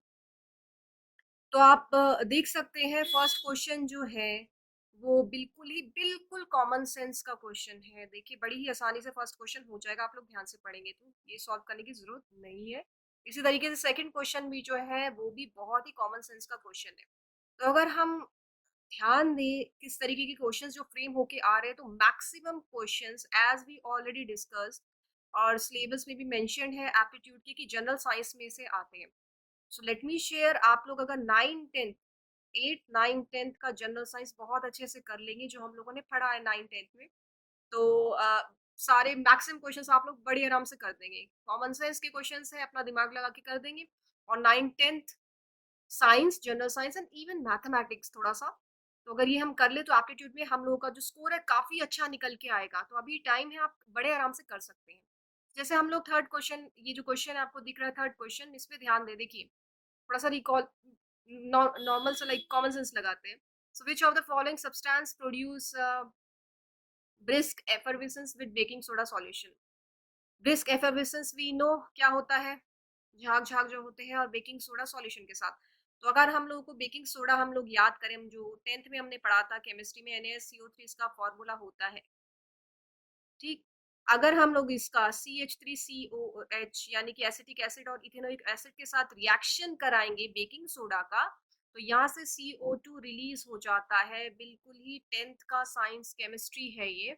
तो आप देख सकते हैं फर्स्ट क्वेश्चन जो है वो बिल्कुल कॉमन सेंस का क्वेश्चन है। देखिए बड़ी ही आसानी से फर्स्ट क्वेश्चन हो जाएगा, आप लोग ध्यान से पढ़ेंगे तो ये सॉल्व करने की जरूरत नहीं है। इसी तरीके से सेकंड क्वेश्चन भी जो है वो भी बहुत ही कॉमन सेंस का क्वेश्चन है। तो अगर हम ध्यान दें किस तरीके के क्वेश्चंस जो फ्रेम होके आ रहे हैं, तो maximum questions as we already discussed और सिलेबस में भी मेंशन्ड है एप्टीट्यूड के कि जनरल साइंस में से आते हैं। सो लेट मी शेयर, आप लोग अगर 9 10 8 9 10 का जनरल साइंस बहुत अच्छे से कर लेंगे जो हम लोगों ने पढ़ा है 9 10 में, तो सारे मैक्सिमम क्वेश्चंस आप लोग बड़ी आराम से कर देंगे। कॉमन सेंस के क्वेश्चंस है, अपना दिमाग लगा के कर देंगे। और 9 10 science, general science and even mathematics थोड़ा सा, तो अगर ये हम कर ले तो एप्टीट्यूड में हम लोगों का जो स्कोर है काफी अच्छा निकल के आएगा। तो अभी टाइम है, आप बड़े आराम से कर सकते हैं। जैसे हम लोग थर्ड क्वेश्चन, ये जो क्वेश्चन आपको दिख रहा है थर्ड क्वेश्चन, इस पे ध्यान दे, देखिए थोड़ा सा रिकॉल नॉर्मल से लाइक कॉमन सेंस लगाते हैं। So which of the following substance produce brisk effervescence with baking soda solution. Brisk effervescence we know क्या होता है, झाग झाग जो होते हैं, और बेकिंग सोडा सॉल्यूशन के साथ। तो अगर हम लोगों को बेकिंग सोडा हम लोग याद करें, हम जो 10th में हमने पढ़ा था केमिस्ट्री में, NaSCO3 इसका फॉर्मूला होता है, ठीक। अगर हम लोग इसका CH3COH यानी कि एसिटिक एसिड और इथेनोइक एसिड के साथ रिएक्शन कराएंगे बेकिंग सोडा का, तो यहाँ से CO2 रिलीज हो जाता है। बिल्कुल ही 10th का साइंस केमिस्ट्री है ये,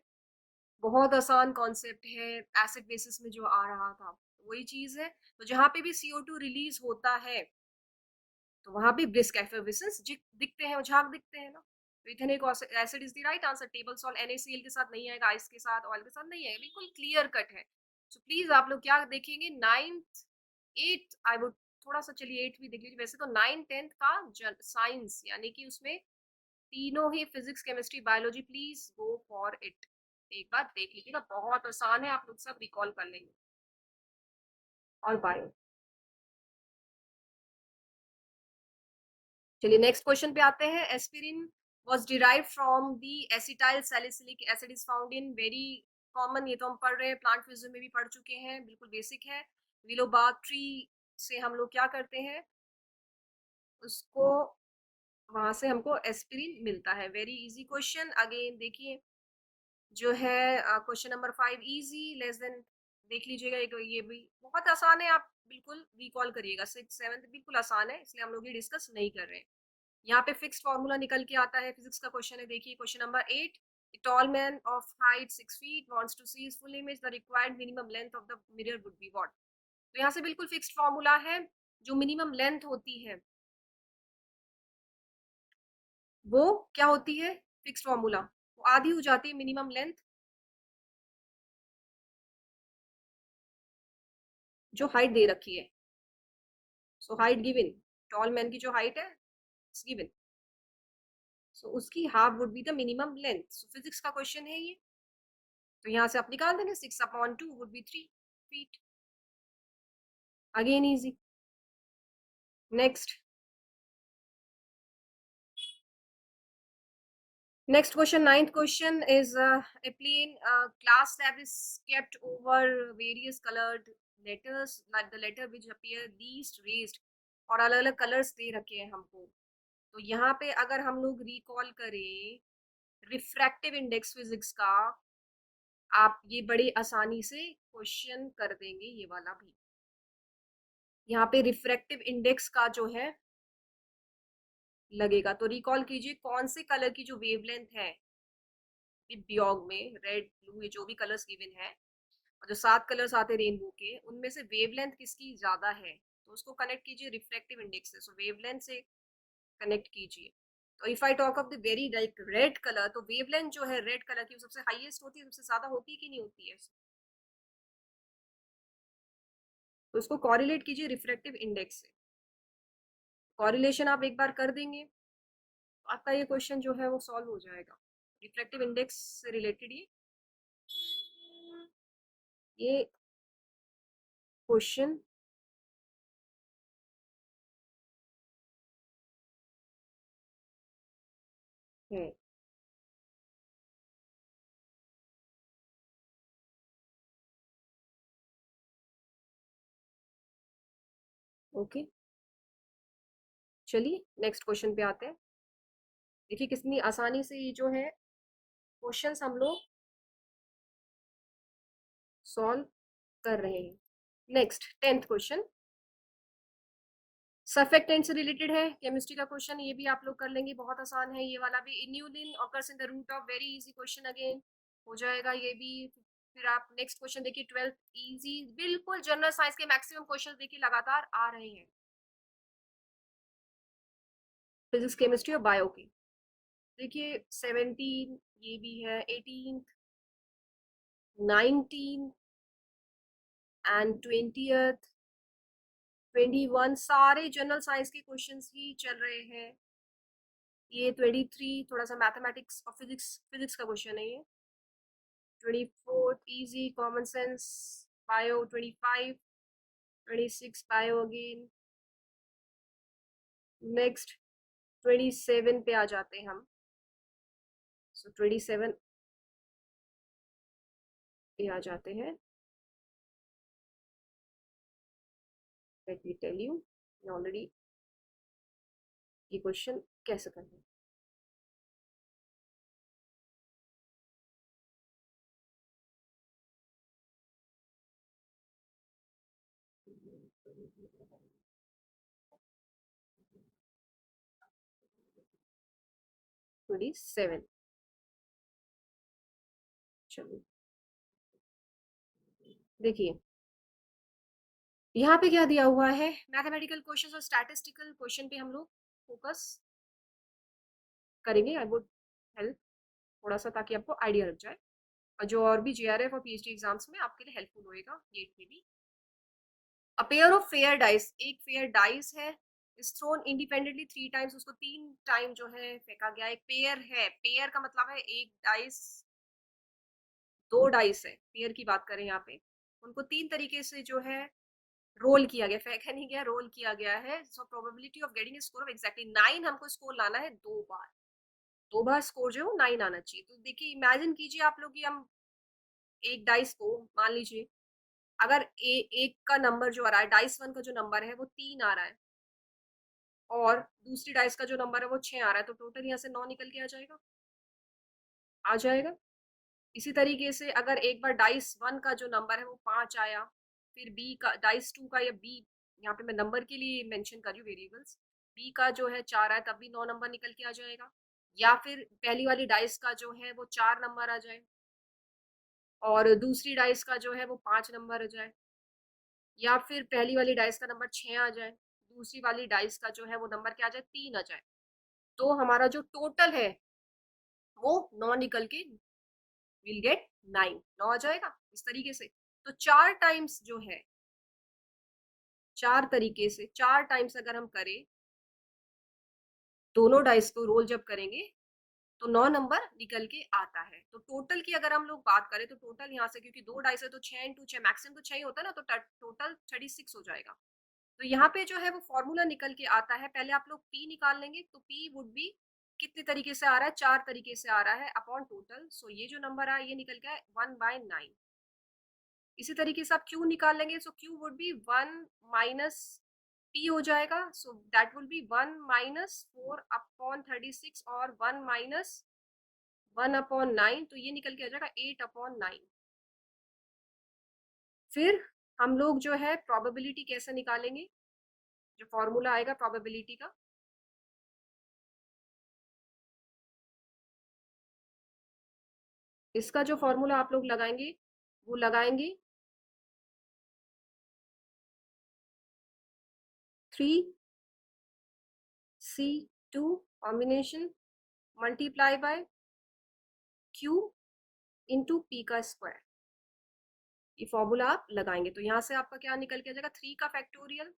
बहुत आसान कॉन्सेप्ट है, एसिड बेसिस में जो आ रहा था वही चीज है। तो जहाँ पे भी CO2 रिलीज होता है तो वहां भी ब्रिस्क एफर्विसेंस दिखते हैं, झाग दिखते हैं ना। तो ethnic acid is the right answer. Table salt NaCl के साथ नहीं आएगा, आइस के साथ, ऑयल के साथ नहीं आएगा, बिल्कुल क्लियर कट है। सो प्लीज आप लोग क्या देखेंगे, 9th 8th, आई वुड थोड़ा सा, चलिए 8th भी देख लीजिए। वैसे तो 9 10th का साइंस यानी कि उसमें तीनों ही physics chemistry biology, please go for it. एक बार देख लीजिएगा, बहुत आसान है, आप लोग सब रिकॉल कर लेंगे। और बायो, चलिए नेक्स्ट क्वेश्चन पे आते हैं। Aspirin was derived from the acetyl salicylic acid is found in, very common, ये तो हम पढ़ रहे हैं, प्लांट फिजिक्स में भी पढ़ चुके हैं, बिल्कुल बेसिक है। विलो बार्क ट्री से हम लोग क्या करते हैं, उसको वहां से हमको एस्पिरिन मिलता है। वेरी इजी क्वेश्चन, अगेन देखिए जो है question number 5 easy less than देख लीजिएगा, ये भी बहुत आसान है, आप बिल्कुल रिकॉल करिएगा। 6 7 बिल्कुल आसान है, इसलिए हम लोग ये डिस्कस नहीं कर रहे हैं। यहाँ पे फिक्स्ड फॉर्मूला निकल के आता है, फिजिक्स का क्वेश्चन है। देखिए question number 8, a tall man of height 6 feet wants to see his full image, the required minimum length of the mirror would be what? तो यहाँ से बिल्कुल फिक्स्ड फॉर्मूला है, जो मिनिमम लेंथ होती है वो क्या होती है, फिक्स्ड फॉर्मूला वो आधी हो जाती है मिनिमम लेंथ जो हाइट दे रखी है। So height given, tall man की जो हाइट है गिवन, सो उसकी half would be the minimum length. So physics का क्वेश्चन है ये, तो यहाँ से आप निकाल देंगे 6/2 would be 3 feet. Again easy. Next next question, ninth question is a plain class tab is kept over various colored letters like the letter which appear least raised, और अलग अलग कलर्स दे रखे हैं हमको। तो यहाँ पे अगर हम लोग रिकॉल करें रिफ्रैक्टिव इंडेक्स फिजिक्स का, आप ये बड़ी आसानी से क्वेश्चन कर देंगे ये वाला भी। यहाँ पे रिफ्रैक्टिव इंडेक्स का जो है लगेगा, तो रिकॉल कीजिए कौन से कलर की जो वेवलेंथ है बियोग में, रेड ब्लू ये जो भी कलर्स गिवन है, और जो 7 कलर्स आते हैं रेनबो के, उनमें से वेवलेंथ किसकी ज्यादा है, तो उसको कनेक्ट कीजिए रिफ्लेक्टिव इंडेक्स से। सो वेवलेंथ से कनेक्ट कीजिए। तो if I talk of the very like red colour, तो वेवलेंथ जो है रेड कलर की सबसे हाईएस्ट होती है, सबसे ज्यादा होती है कि नहीं होती है, तो उसको कॉरिलेट कीजिए रिफ्रेक्टिव इंडेक्स से। कॉरिलेशन आप एक बार कर देंगे तो आपका ये क्वेश्चन जो है वो सॉल्व हो जाएगा। रिफ्रेक्टिव इंडेक्स से रिलेटेड ये क्वेश्चन है। ओके, चलिए नेक्स्ट क्वेश्चन पे आते हैं। देखिए कितनी आसानी से ये जो है क्वेश्चंस हम लोग सॉल्व कर रहे हैं। नेक्स्ट 10th क्वेश्चन सर्फेक्टेंट से रिलेटेड है, केमिस्ट्री का क्वेश्चन, ये भी आप लोग कर लेंगे, बहुत आसान है ये वाला भी। Inulin occurs in the root of, very easy question, again हो जाएगा ये भी। फिर आप नेक्स्ट क्वेश्चन देखिए 12th, इजी बिल्कुल, जनरल साइंस के मैक्सिमम क्वेश्चन देखिए लगातार आ रहे हैं फिजिक्स केमिस्ट्री और बायो की। देखिए 17 ये भी है, 18, 19 एंड 20th, 21 सारे जनरल साइंस के क्वेश्चंस ही चल रहे हैं। ये 23 थोड़ा सा मैथमेटिक्स और फिजिक्स फिजिक्स का क्वेश्चन है ये। 24 easy common sense bio, 25, 26 bio again. Next 27 पे आ जाते हैं हम। सो 27 पे आ जाते हैं। Let me tell you already ये क्वेश्चन कैसे करना है। ट्वेंटी सेवन, चलिए देखिए यहाँ पे क्या दिया हुआ है, मैथमेटिकल क्वेश्चंस और स्टैटिस्टिकल क्वेश्चन पे हम लोग फोकस करेंगे। आई वुड हेल्प थोड़ा सा ताकि आपको आइडिया लग जाए, और जो और भी जेआरएफ और पीएचडी एग्जाम्स में आपके लिए हेल्पफुल होएगा गेट में भी। A pair of fair dice, एक फेयर डाइस है, इज थ्रोन इंडिपेंडेंटली 3 टाइम्स, उसको 3 टाइम जो है फेंका गया। एक पेयर है, पेयर का मतलब है एक डाइस, 2 डाइस है, पेयर की बात करें यहाँ पे, उनको 3 तरीके से जो है रोल किया गया, फेंका नहीं गया, रोल किया गया है। So probability of getting score of exactly 9, हमको स्कोर लाना है 2 बार, 2 बार स्कोर जो है वो 9 आना चाहिए। तो देखिए इमेजिन कीजिए आप लोग कि हम एक डाइस को मान लीजिए, अगर एक का नंबर जो आ रहा है, डाइस 1 का जो नंबर है वो 3 आ रहा है, और दूसरी डाइस का जो नंबर है वो 6 आ रहा है, तो टोटल यहाँ से 9 निकल के आ जाएगा, आ जाएगा। इसी तरीके से अगर एक बार डाइस 1 का जो नंबर है वो 5 आया, फिर बी का डाइस 2 का, या बी यहाँ पे मैं नंबर के लिए मेंशन कर रही हूँ वेरिएबल्स, बी का जो है 4 आया तब भी 9 नंबर निकल के आ जाएगा। या फिर पहली वाली डाइस का जो है वो 4 नंबर आ जाए और दूसरी डाइस का जो है वो 5 नंबर आ जाए, या फिर पहली वाली डाइस का नंबर 6 आ जाए, दूसरी वाली डाइस का जो है वो नंबर क्या आ जाए, 3 आ जाए, तो हमारा जो टोटल है वो 9 निकल के विल गेट 9, 9 आ जाएगा इस तरीके से। तो 4 टाइम्स जो है, 4 तरीके से 4 टाइम्स अगर हम करें दोनों डाइस को रोल जब करेंगे तो 9 नंबर निकल के आता है। तो टोटल की अगर हम लोग बात करें तो टोटल यहाँ से, क्योंकि 2 डाइस है तो 6 इंटू 6 मैक्सिमम तो 6 ही होता है ना, तो टोटल 36 हो जाएगा। तो यहाँ पे जो है वो फॉर्मूला निकल के आता है, पहले आप लोग पी निकाल लेंगे, तो पी वुड बी कितने तरीके से आ रहा है, 4 तरीके से आ रहा है अपॉन टोटल। सो ये जो नंबर है ये निकल गया 1/9। इसी तरीके से आप क्यू निकाल लेंगे, so Q would be 1 minus P हो जाएगा, so that will be 1 minus 4/36 और 1 माइनस 1/9, तो ये निकल के आ जाएगा 8/9। फिर हम लोग जो है प्रोबेबिलिटी कैसे निकालेंगे, जो फॉर्मूला आएगा प्रोबेबिलिटी का, इसका जो फॉर्मूला आप लोग लगाएंगे वो लगाएंगे 3C2 combination multiply by Q into P का स्क्वायर। ये फॉर्मूला आप लगाएंगे तो यहाँ से आपका क्या निकल के आ जाएगा, 3 का फैक्टोरियल,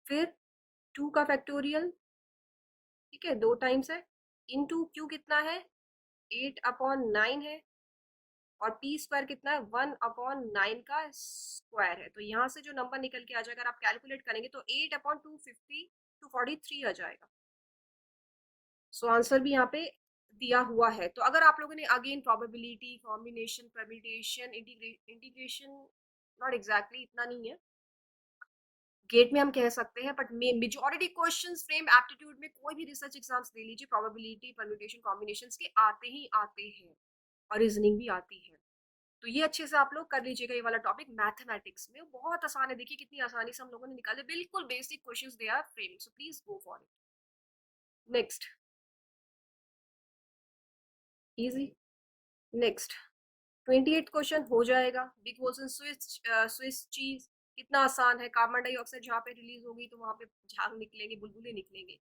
फिर 2 का फैक्टोरियल, ठीक है 2 टाइम्स है, इंटू क्यू कितना है 8/9 है, और पी स्क्वायर कितना है 1/9 का स्क्वायर है। तो यहाँ से जो नंबर निकल के आ जाएगा, अगर आप कैलकुलेट करेंगे तो 8/250 243 आ जाएगा। सो आंसर भी यहाँ पे दिया हुआ है। तो अगर आप लोगों ने again probability, combination, permutation, integration, not exactly इतना नहीं है, गेट में हम कह सकते हैं, but majority questions frame aptitude में कोई भी रिसर्च एग्जाम्स दे लीजिए, प्रोबेबिलिटी, परम्यूटेशन, कॉम्बिनेशंस के आते ही आते हैं और रीजनिंग भी आती है। तो ये अच्छे से आप लोग कर लीजिएगा, ये वाला टॉपिक मैथमेटिक्स में बहुत आसान है, देखिए कितनी आसानी से हम लोगों ने निकाले, बिल्कुल basic questions they are framing, so please go for it. Next easy, next 28 question हो जाएगा। बिग बोसन स्विस चीज, कितना आसान है, कार्बन डाइऑक्साइड जहाँ पे रिलीज होगी तो वहां पे झाग निकलेंगे, बुलबुले निकलेंगे,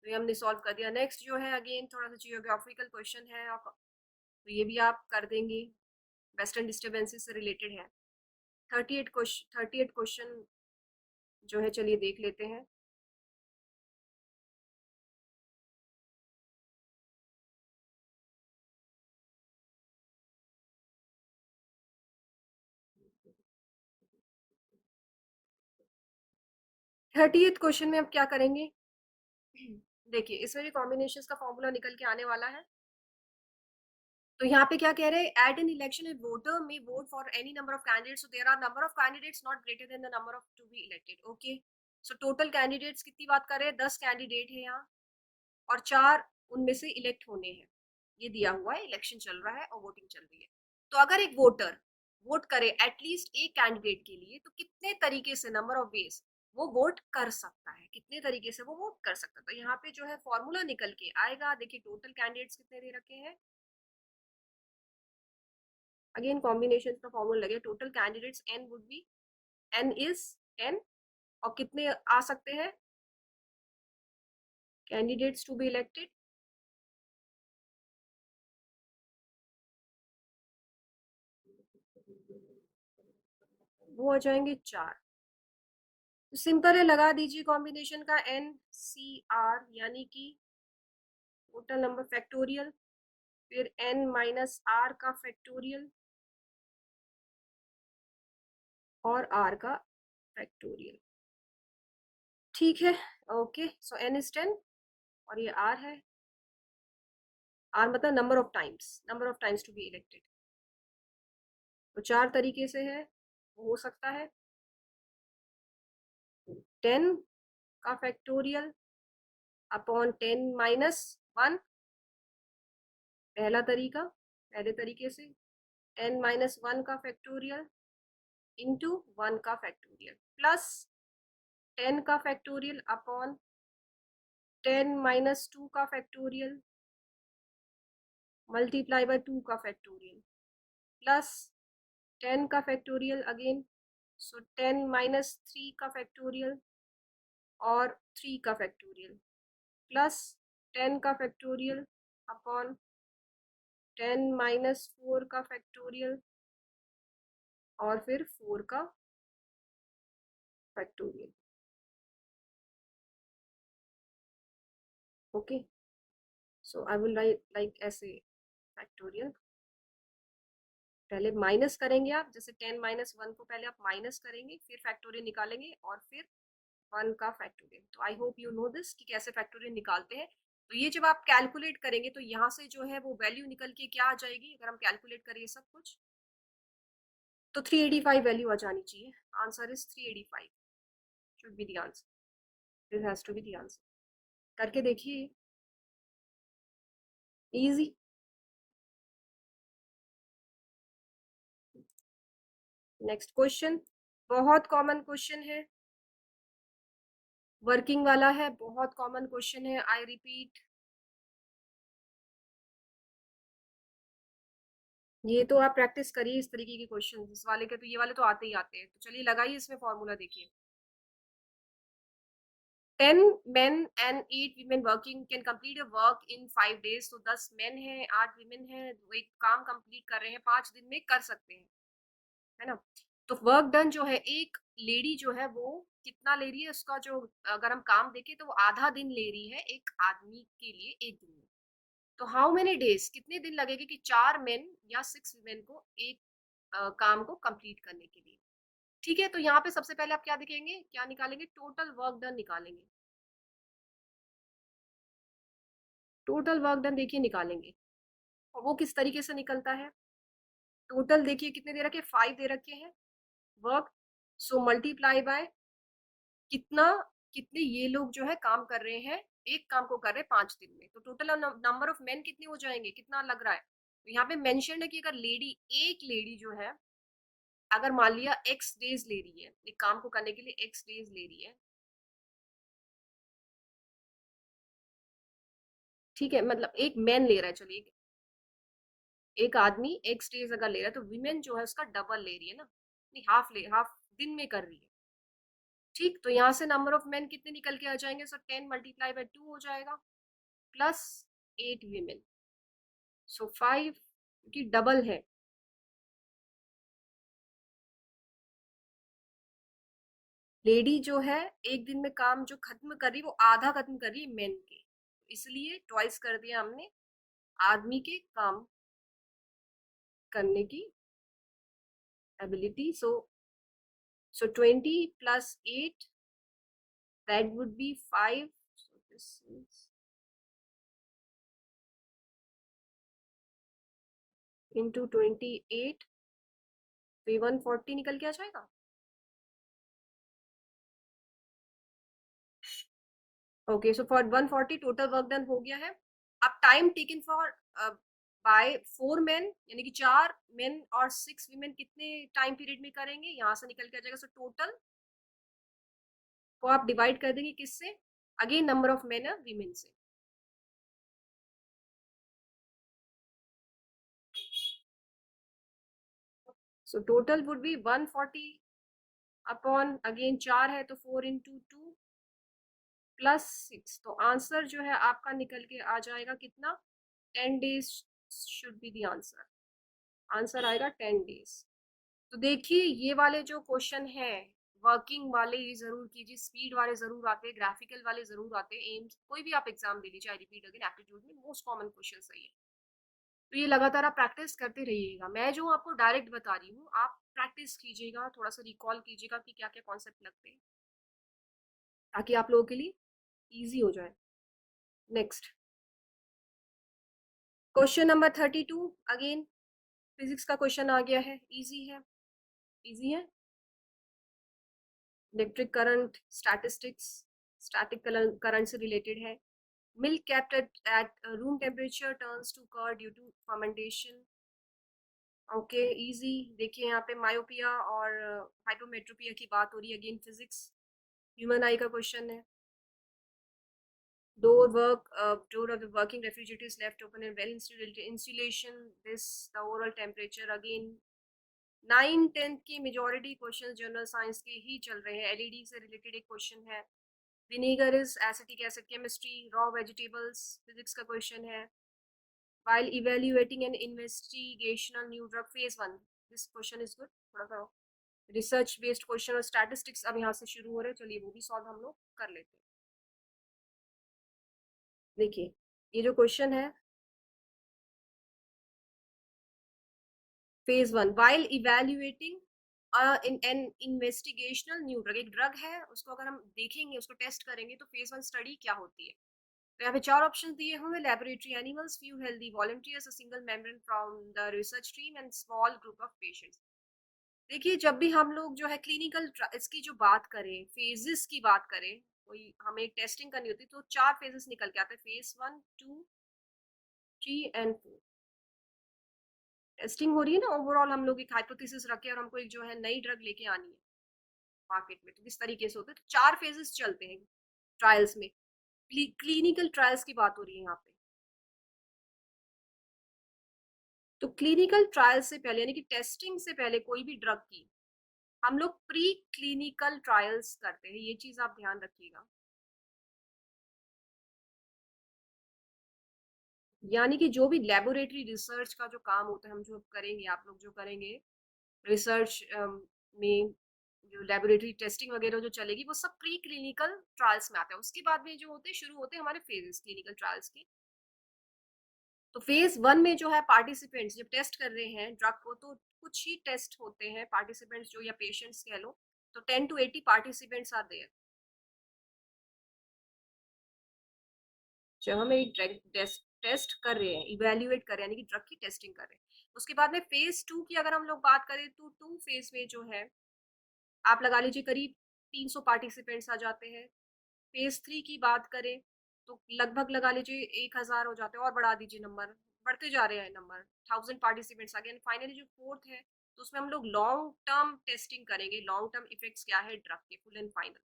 तो ये हमने सॉल्व कर दिया। नेक्स्ट जो है अगेन थोड़ा सा जियोग्राफिकल क्वेश्चन है, आप तो ये भी आप कर देंगे, वेस्टर्न डिस्टर्बेंसेस से रिलेटेड है। 38 क्वेश्चन जो है चलिए देख लेते हैं। थर्टी क्वेश्चन में अब क्या करेंगे, देखिए इसमें भी कॉम्बिनेशन का फॉर्मूला निकल के आने वाला है। तो यहाँ पे क्या कह रहे हैं, at an election voter may vote for any number of candidates, so there are number of candidates not greater than the number of to be elected. Okay, so total candidates कितनी बात कर रहे हैं, 10 कैंडिडेट है यहाँ, और 4 उनमें से इलेक्ट होने हैं। ये दिया हुआ है, इलेक्शन चल रहा है और वोटिंग चल रही है। तो अगर एक वोटर वोट करे एटलीस्ट एक कैंडिडेट के लिए, तो कितने तरीके से, नंबर ऑफ वेज वो वोट कर सकता है, कितने तरीके से वो वोट कर सकता है। तो यहाँ पे जो है फॉर्मूला निकल के आएगा, देखिए टोटल कैंडिडेट्स कितने दे रखे हैं, अगेन कॉम्बिनेशन का फॉर्मूला लगे, total candidates N would be, N is 10, और कितने आ सकते हैं कैंडिडेट्स टू बी इलेक्टेड, वो आ जाएंगे 4। तो सिंपल है, लगा दीजिए कॉम्बिनेशन का एन सी आर, यानी कि टोटल नंबर फैक्टोरियल, फिर एन माइनस आर का फैक्टोरियल और आर का फैक्टोरियल, ठीक है। ओके, सो एन इज 10 और ये आर है, आर मतलब number of times to be elected. तो 4 तरीके से है, हो सकता है 10 का फैक्टोरियल अपॉन 10 माइनस 1, पहला तरीका, पहले तरीके से n-1 का फैक्टोरियल इंटू 1 का फैक्टोरियल प्लस 10 का फैक्टोरियल अपॉन 10-2 का फैक्टोरियल मल्टीप्लाई बाय 2 का फैक्टोरियल प्लस 10 का फैक्टोरियल अगेन, सो 10-3 का फैक्टोरियल और 3 का फैक्टोरियल प्लस 10 का फैक्टोरियल अपॉन 10-4 का फैक्टोरियल और फिर 4 का factorial. Okay, so I will write like ऐसे फैक्टोरियल, पहले माइनस करेंगे आप, जैसे 10-1 को पहले आप माइनस करेंगे, फिर फैक्टोरियल निकालेंगे और फिर 1 का फैक्टोरियल। तो आई होप यू नो दिस कि कैसे फैक्टोरियल निकालते हैं। तो ये जब आप कैलकुलेट करेंगे तो यहाँ से जो है वो वैल्यू निकल के क्या आ जाएगी, अगर हम कैलकुलेट करें सब कुछ तो 385 वैल्यू आ जानी चाहिए। Answer is 385 should be the answer, this has to be the answer. करके देखिए, इजी। नेक्स्ट क्वेश्चन, बहुत कॉमन क्वेश्चन है, वर्किंग वाला है, बहुत कॉमन क्वेश्चन है। आई रिपीट, ये तो आप प्रैक्टिस करिए इस तरीके के क्वेश्चन, इस वाले के तो, ये वाले तो आते ही आते हैं। तो चलिए लगाइए इसमें फॉर्मूला, देखिए 10 men and 8 women working can complete a work in 5 days। तो 10 men हैं, 8 women हैं, वो एक काम कंप्लीट कर रहे हैं, 5 दिन में कर सकते हैं, है ना। तो वर्क डन जो है, एक लेडी जो है वो कितना ले रही है, उसका जो अगर हम काम देखें तो वो आधा दिन ले रही है एक आदमी के लिए एक दिन में। तो हाउ मेनी डेज, कितने दिन लगेंगे कि 4 मेन या 6 वुमेन को एक काम को कंप्लीट करने के लिए। ठीक है, तो यहाँ पे सबसे पहले आप क्या देखेंगे, क्या निकालेंगे, टोटल वर्क डन निकालेंगे। टोटल वर्क डन देखिए निकालेंगे, और वो किस तरीके से निकलता है। टोटल देखिए कितने दे रखे, 5 दे रखे हैं वर्क, सो मल्टीप्लाई बाय कितना, कितने ये लोग जो है काम कर रहे हैं, एक काम को कर रहे हैं 5 दिन में। तो टोटल नंबर ऑफ मेन कितने हो जाएंगे, कितना लग रहा है। तो यहाँ पे मेंशन है कि अगर लेडी, एक लेडी जो है अगर मान लिया एक्स डेज ले रही है, एक काम को करने के लिए एक्स डेज ले रही है, ठीक है, मतलब एक मैन ले रहा है, चलिए एक आदमी एक्स डेज अगर ले रहा है, तो वीमेन जो है उसका डबल ले रही है ना, नहीं हाफ दिन में कर रही है। ठीक, तो यहाँ से नंबर ऑफ मेन कितने निकल के आ जाएंगे, सो 10 मल्टीप्लाई बाय 2 हो जाएगा प्लस 8 वीमेन, सो 5 क्योंकि डबल है। लेडी जो है एक दिन में काम जो खत्म कर रही है वो आधा खत्म कर रही है मेन के, इसलिए ट्वाइस कर दिया हमने आदमी के काम करने की ability. So 20 plus 8, that would be 5, so this is into 28, तो ये 140 निकल के आ जाएगा। Okay, so for 140 total work done हो गया है। अब time taken for by 4 men, यानी कि 4 मेन और 6 वीमेन कितने टाइम पीरियड में करेंगे, यहाँ से निकल के आ जाएगा। सो टोटल को आप डिवाइड कर देंगे किससे, अगेन नंबर ऑफ मेन और वीमेन से। So total would be 140 upon, again 4 है तो 4 into 2 प्लस 6, तो आंसर जो है आपका निकल के आ जाएगा कितना, 10 days should be the answer. Answer आएगा 10 डेज। तो देखिए ये वाले जो क्वेश्चन है वर्किंग वाले, ये जरूर कीजिए, स्पीड वाले जरूर आते हैं, ग्राफिकल वाले जरूर आते हैं, एम्स कोई भी आप एग्जाम दे लीजिए, आई रिपीट अगेन एप्टीट्यूड में मोस्ट कॉमन क्वेश्चन सही है। तो ये लगातार आप प्रैक्टिस करते रहिएगा, मैं जो आपको डायरेक्ट बता रही हूँ आप प्रैक्टिस कीजिएगा, थोड़ा सा रिकॉल कीजिएगा कि क्या क्या कॉन्सेप्ट लगते हैं, ताकि आप लोगों के लिए इजी हो जाए। Next question number 32, again physics का क्वेश्चन आ गया है, इजी है, इजी है। Electric current, statistics, static current से रिलेटेड है। Milk kept at room temperature turns to curd due to fermentation। Okay easy. देखिए यहाँ पे मायोपिया और हाइपोमेट्रोपिया की बात हो रही है, अगेन फिजिक्स, ह्यूमन आई का क्वेश्चन है। Door of the working refrigerator is left open in well insulated insulation. This the overall temperature again 9 10th की मेजोरिटी क्वेश्चन जनरल साइंस के ही चल रहे हैं। एलईडी से रिलेटेड एक क्वेश्चन है। Vinegar is acetic acid, chemistry, raw vegetables, physics का question है। while evaluating an investigational new drug phase 1, this question is good। थोड़ा सा रिसर्च बेस्ड क्वेश्चन और स्टैटिस्टिक्स अब यहाँ से शुरू हो रहे हैं, चलिए वो भी सॉल्व हम लोग कर लेते हैं। देखिए ये जो क्वेश्चन है, phase 1 while evaluating in an investigational new drug, एक ड्रग है उसको अगर हम देखेंगे, उसको टेस्ट करेंगे तो फेज 1 स्टडी क्या होती है। तो यहाँ पे 4 ऑप्शन दिए हुए, laboratory animals, few healthy volunteers, a single member from the research team and small group of patients. देखिए जब भी हम लोग जो है क्लिनिकल इसकी जो बात करें, फेजेस की बात करें, कोई हमें एक टेस्टिंग करनी होती है तो 4 फेजेस निकल के आते हैं, फेज 1 2 3 एंड 4। टेस्टिंग हो रही है ना, ओवरऑल हम लोग एक हाइपोथेसिस रखे और हमको एक जो है नई ड्रग लेके आनी है मार्केट में, तो किस तरीके से होता है, तो 4 फेजेस चलते हैं ट्रायल्स में। क्लिनिकल ट्रायल्स की बात हो रही है यहाँ पे। तो क्लिनिकल ट्रायल से पहले यानी कि टेस्टिंग से पहले कोई भी ड्रग की हम लोग प्री क्लिनिकल ट्रायल्स करते हैं, ये चीज आप ध्यान रखिएगा। यानी कि जो भी लेबोरेटरी रिसर्च का जो काम होता है, हम जो करेंगे, आप लोग जो करेंगे रिसर्च में, जो लेबोरेटरी टेस्टिंग वगैरह जो चलेगी वो सब प्री क्लिनिकल ट्रायल्स में आता है। उसके बाद में जो होते हैं शुरू होते हैं हमारे फेजेस क्लिनिकल ट्रायल्स की। तो फेज 1 में जो है पार्टिसिपेंट्स जब टेस्ट कर रहे हैं ड्रग को, तो कुछ ही टेस्ट होते हैं, पार्टिसिपेंट्स जो या पेशेंट्स कह लो, तो 10 to 80 पार्टिसिपेंट्स आर देयर जब हम एक ड्रग टेस्ट कर रहे हैं, इवेल्युएट कर रहे हैं, यानी कि ड्रग की टेस्टिंग कर रहे हैं। उसके बाद में फेज 2 की अगर हम लोग बात करें तो 2 फेज में जो है आप लगा लीजिए करीब 300 पार्टिसिपेंट्स आ जाते हैं। फेज 3 की बात करें तो लगभग लगा लीजिए 1000 हो जाते हैं, और बढ़ा दीजिए नंबर, बढ़ते जा रहे हैं नंबर, 1000 पार्टिसिपेंट्स आ गए। फाइनली जो फोर्थ है तो उसमें हम लोग लॉन्ग टर्म टेस्टिंग करेंगे, लॉन्ग टर्म इफेक्ट्स क्या है ड्रग के, full and final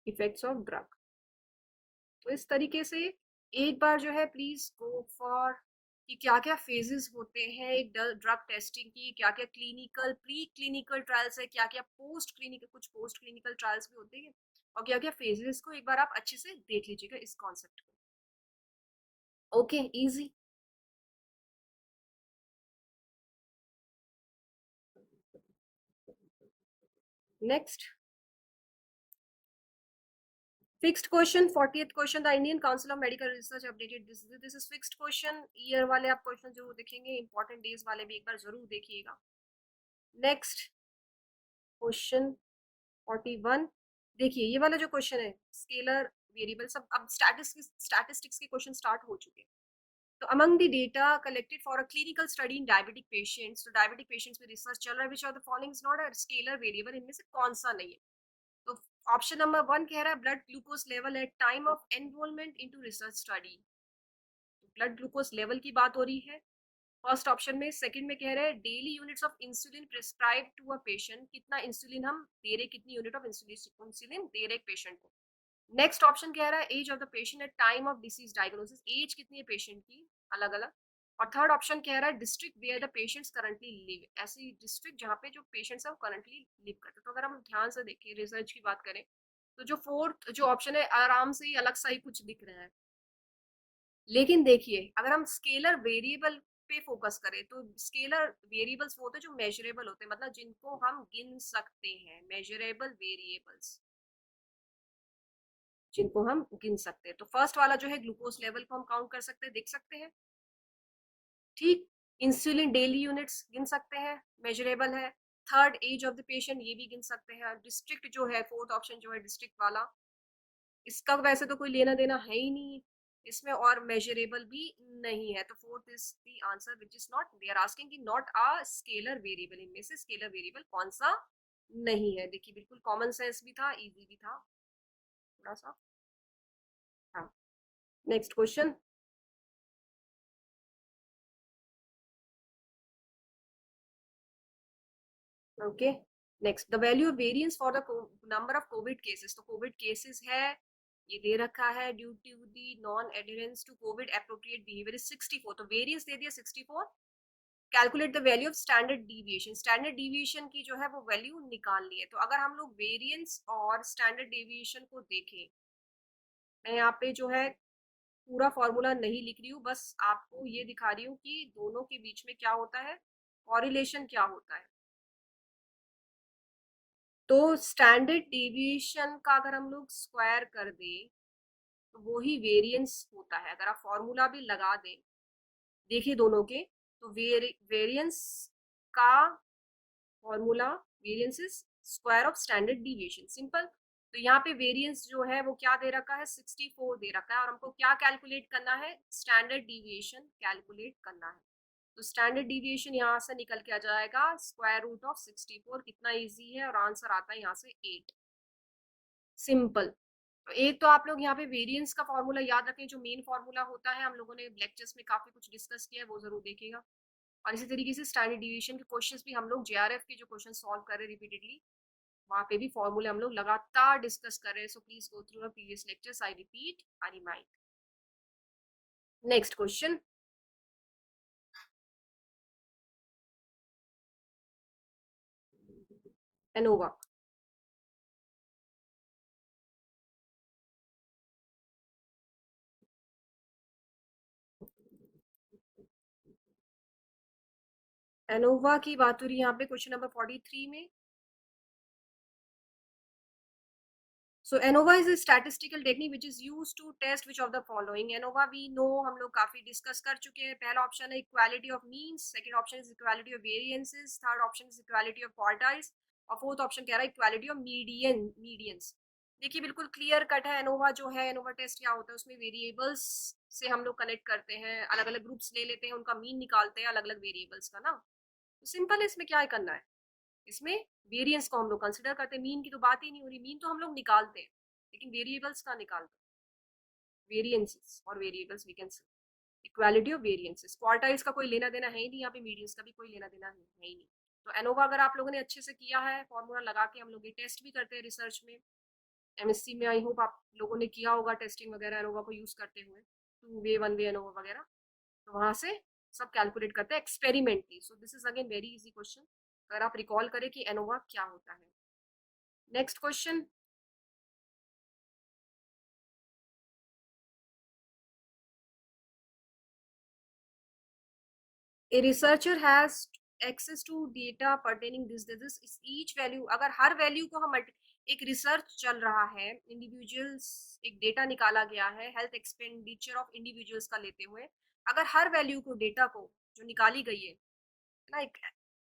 effects of drug. तो इस तरीके से एक बार जो है प्लीज गो फॉर कि क्या क्या फेजेस होते हैं एक ड्रग टेस्टिंग की, क्या क्या क्लिनिकल प्री क्लिनिकल ट्रायल्स है, क्या क्या पोस्ट क्लिनिकल, कुछ पोस्ट क्लिनिकल ट्रायल्स भी होते हैं, और क्या क्या फेजेस को एक बार आप अच्छे से देख लीजिएगा इस कॉन्सेप्ट को। Okay easy. Next fixed question, 40th question, the Indian council of medical research updated this is fixed question. Year वाले आप क्वेश्चन जरूर देखेंगे, इंपॉर्टेंट डेज वाले भी एक बार जरूर देखिएगा। Next question 41। देखिए ये वाला जो क्वेश्चन है स्केलर वेरिएबल, सब अब स्टैटिस्टिक्स के क्वेश्चन स्टार्ट हो चुके हैं। तो among the data collected for a clinical study in diabetic patients, तो डायबिटिक पेशेंट्स में रिसर्च चल रहा है, विच of the following is not a scalar variable, इनमें से कौन सा नहीं है। तो ऑप्शन नंबर 1 कह रहा है blood glucose level at time of enrolment into research study, blood glucose level की बात हो रही है फर्स्ट ऑप्शन में। सेकंड में कह रहे हैं daily units of insulin prescribe to a patient, कितना इंसुलिन हम दे रहे, कितनी यूनिट ऑफ इंसुलिन दे रहे एक पेशेंट को। नेक्स्ट ऑप्शन कह रहा है age of the patient at time of disease diagnosis, age कितनी है पेशेंट की अलग अलग। और थर्ड ऑप्शन कह रहा है district where the patients currently live, ऐसी डिस्ट्रिक्ट जहाँ पे जो पेशेंट्स है वो करंटली लिव करते हैं। तो अगर हम ध्यान से देखें रिसर्च की बात करें तो जो फोर्थ जो ऑप्शन है आराम से ही अलग सा ही कुछ दिख रहा है। लेकिन देखिए अगर हम स्केलर वेरिएबल पे फोकस करें तो स्केलर वेरिएबल्स वो होते हैं जो मेजरेबल होते हैं, मतलब जिनको हम गिन सकते हैं, मेजरेबल वेरिएबल्स जिनको हम गिन सकते हैं। तो फर्स्ट वाला जो है ग्लूकोज लेवल को हम काउंट कर सकते हैं, देख सकते हैं, ठीक। इंसुलिन डेली यूनिट्स गिन सकते हैं, मेजरेबल है। Third age of the patient, ये भी गिन सकते हैं। डिस्ट्रिक्ट जो है फोर्थ ऑप्शन जो है डिस्ट्रिक्ट वाला, इसका वैसे तो कोई लेना देना है ही नहीं इसमें, और मेजरेबल भी नहीं है। तो fourth is the answer which is not, they are asking कि नॉट अ स्केलर वेरिएबल, इनमें से स्केलर वेरिएबल कौन सा नहीं है। देखिए बिल्कुल कॉमन सेंस भी था, इजी भी था थोड़ा सा। हाँ next question. Okay, next, the value of variance for the number of COVID cases. तो कोविड केसेस है, ये दे रखा है, due to the non adherence to COVID appropriate behaviour is 64। तो वेरिएंस दे दिया 64। Calculate the value of standard deviation. Standard deviation की जो है वो वैल्यू निकालनी है। तो अगर हम लोग वेरिएंस और स्टैंडर्ड डिविएशन को देखें, मैं यहाँ पे जो है पूरा फॉर्मूला नहीं लिख रही हूँ, बस आपको ये दिखा रही हूँ कि दोनों के बीच में क्या होता है, कॉरिलेशन क्या होता है। तो स्टैंडर्ड डेविएशन का अगर हम लोग स्क्वायर कर दें तो वो ही वेरिएंस होता है। अगर आप फॉर्मूला भी लगा दें, देखिए दोनों के, तो वेरिएंस का formula, variance is square of standard deviation, simple. तो यहाँ पे वेरिएंस जो है वो क्या दे रखा है, 64 दे रखा है, और हमको क्या कैलकुलेट करना है, स्टैंडर्ड डिविएशन कैलकुलेट करना है। तो स्टैंडर्ड डिविएशन यहाँ से निकल के आ जाएगा स्क्वायर रूट ऑफ 64। कितना इजी है, और आंसर आता है यहाँ से 8, सिंपल। तो एक तो आप लोग यहाँ पे वेरिएंस का फॉर्मूला याद रखें, जो मेन फॉर्मूला होता है, हम लोगों ने लेक्चर्स में काफी कुछ डिस्कस किया है, वो जरूर देखिएगा। और इसी तरीके से स्टैंडर्ड डिविएशन के क्वेश्चंस भी हम लोग जेआरएफ के जो क्वेश्चन सॉल्व कर रहे हैं रिपीटेडली, वहाँ पे भी फॉर्मूले हम लोग लगातार डिस्कस कर रहे हैं। सो please go through previous lectures, I repeat, I remind. Next question, ANOVA. ANOVA की बात हो रही है यहाँ पे क्वेश्चन नंबर 43 में। So ANOVA is a statistical technique which is used to test which of the following. ANOVA we know, हम लोग काफी डिस्कस कर चुके हैं। पहला ऑप्शन है equality of means, second option is equality of variances, third option is equality of quartiles, और fourth option कह रहा है इक्वालिटी ऑफ मीडियंस। देखिए बिल्कुल क्लियर कट है। एनोवा जो है, एनोवा टेस्ट क्या होता है, उसमें वेरिएबल्स से हम लोग कनेक्ट करते हैं, अलग अलग ग्रुप्स ले लेते हैं, उनका मीन निकालते हैं अलग अलग वेरिएबल्स का ना। तो सिंपल है, इसमें क्या करना है, इसमें वेरिएंस को हम लोग कंसिडर करते हैं, मीन की तो बात ही नहीं हो रही, मीन तो हम लोग निकालते हैं, लेकिन वेरिएबल्स का निकालते हैं, वेरिएंसेस और variables we can say equality of variances. Quartiles का कोई लेना देना है ही नहीं, यहाँ पे मीडियंस का भी कोई लेना देना है ही नहीं। तो एनोवा अगर आप लोगों ने अच्छे से किया है, फॉर्मूला लगा के हम लोग ये टेस्ट भी करते हैं रिसर्च में, एमएससी में, आई होप आप लोगों ने किया होगा टेस्टिंग वगैरह एनोवा को यूज करते हुए, two way one way ANOVA वगैरह। तो वहां से सब कैलकुलेट करते हैं experimentally. So this is again very easy question, अगर आप रिकॉल करें कि एनोवा क्या होता है। Next question, a researcher has access to data pertaining this is each value। अगर हर वैल्यू को हम, एक रिसर्च चल रहा है, इंडिविजुअल्स, एक डेटा निकाला गया है हेल्थ एक्सपेंडिचर ऑफ इंडिविजुअल्स का लेते हुए, अगर हर वैल्यू को, डेटा को जो निकाली गई है ना, एक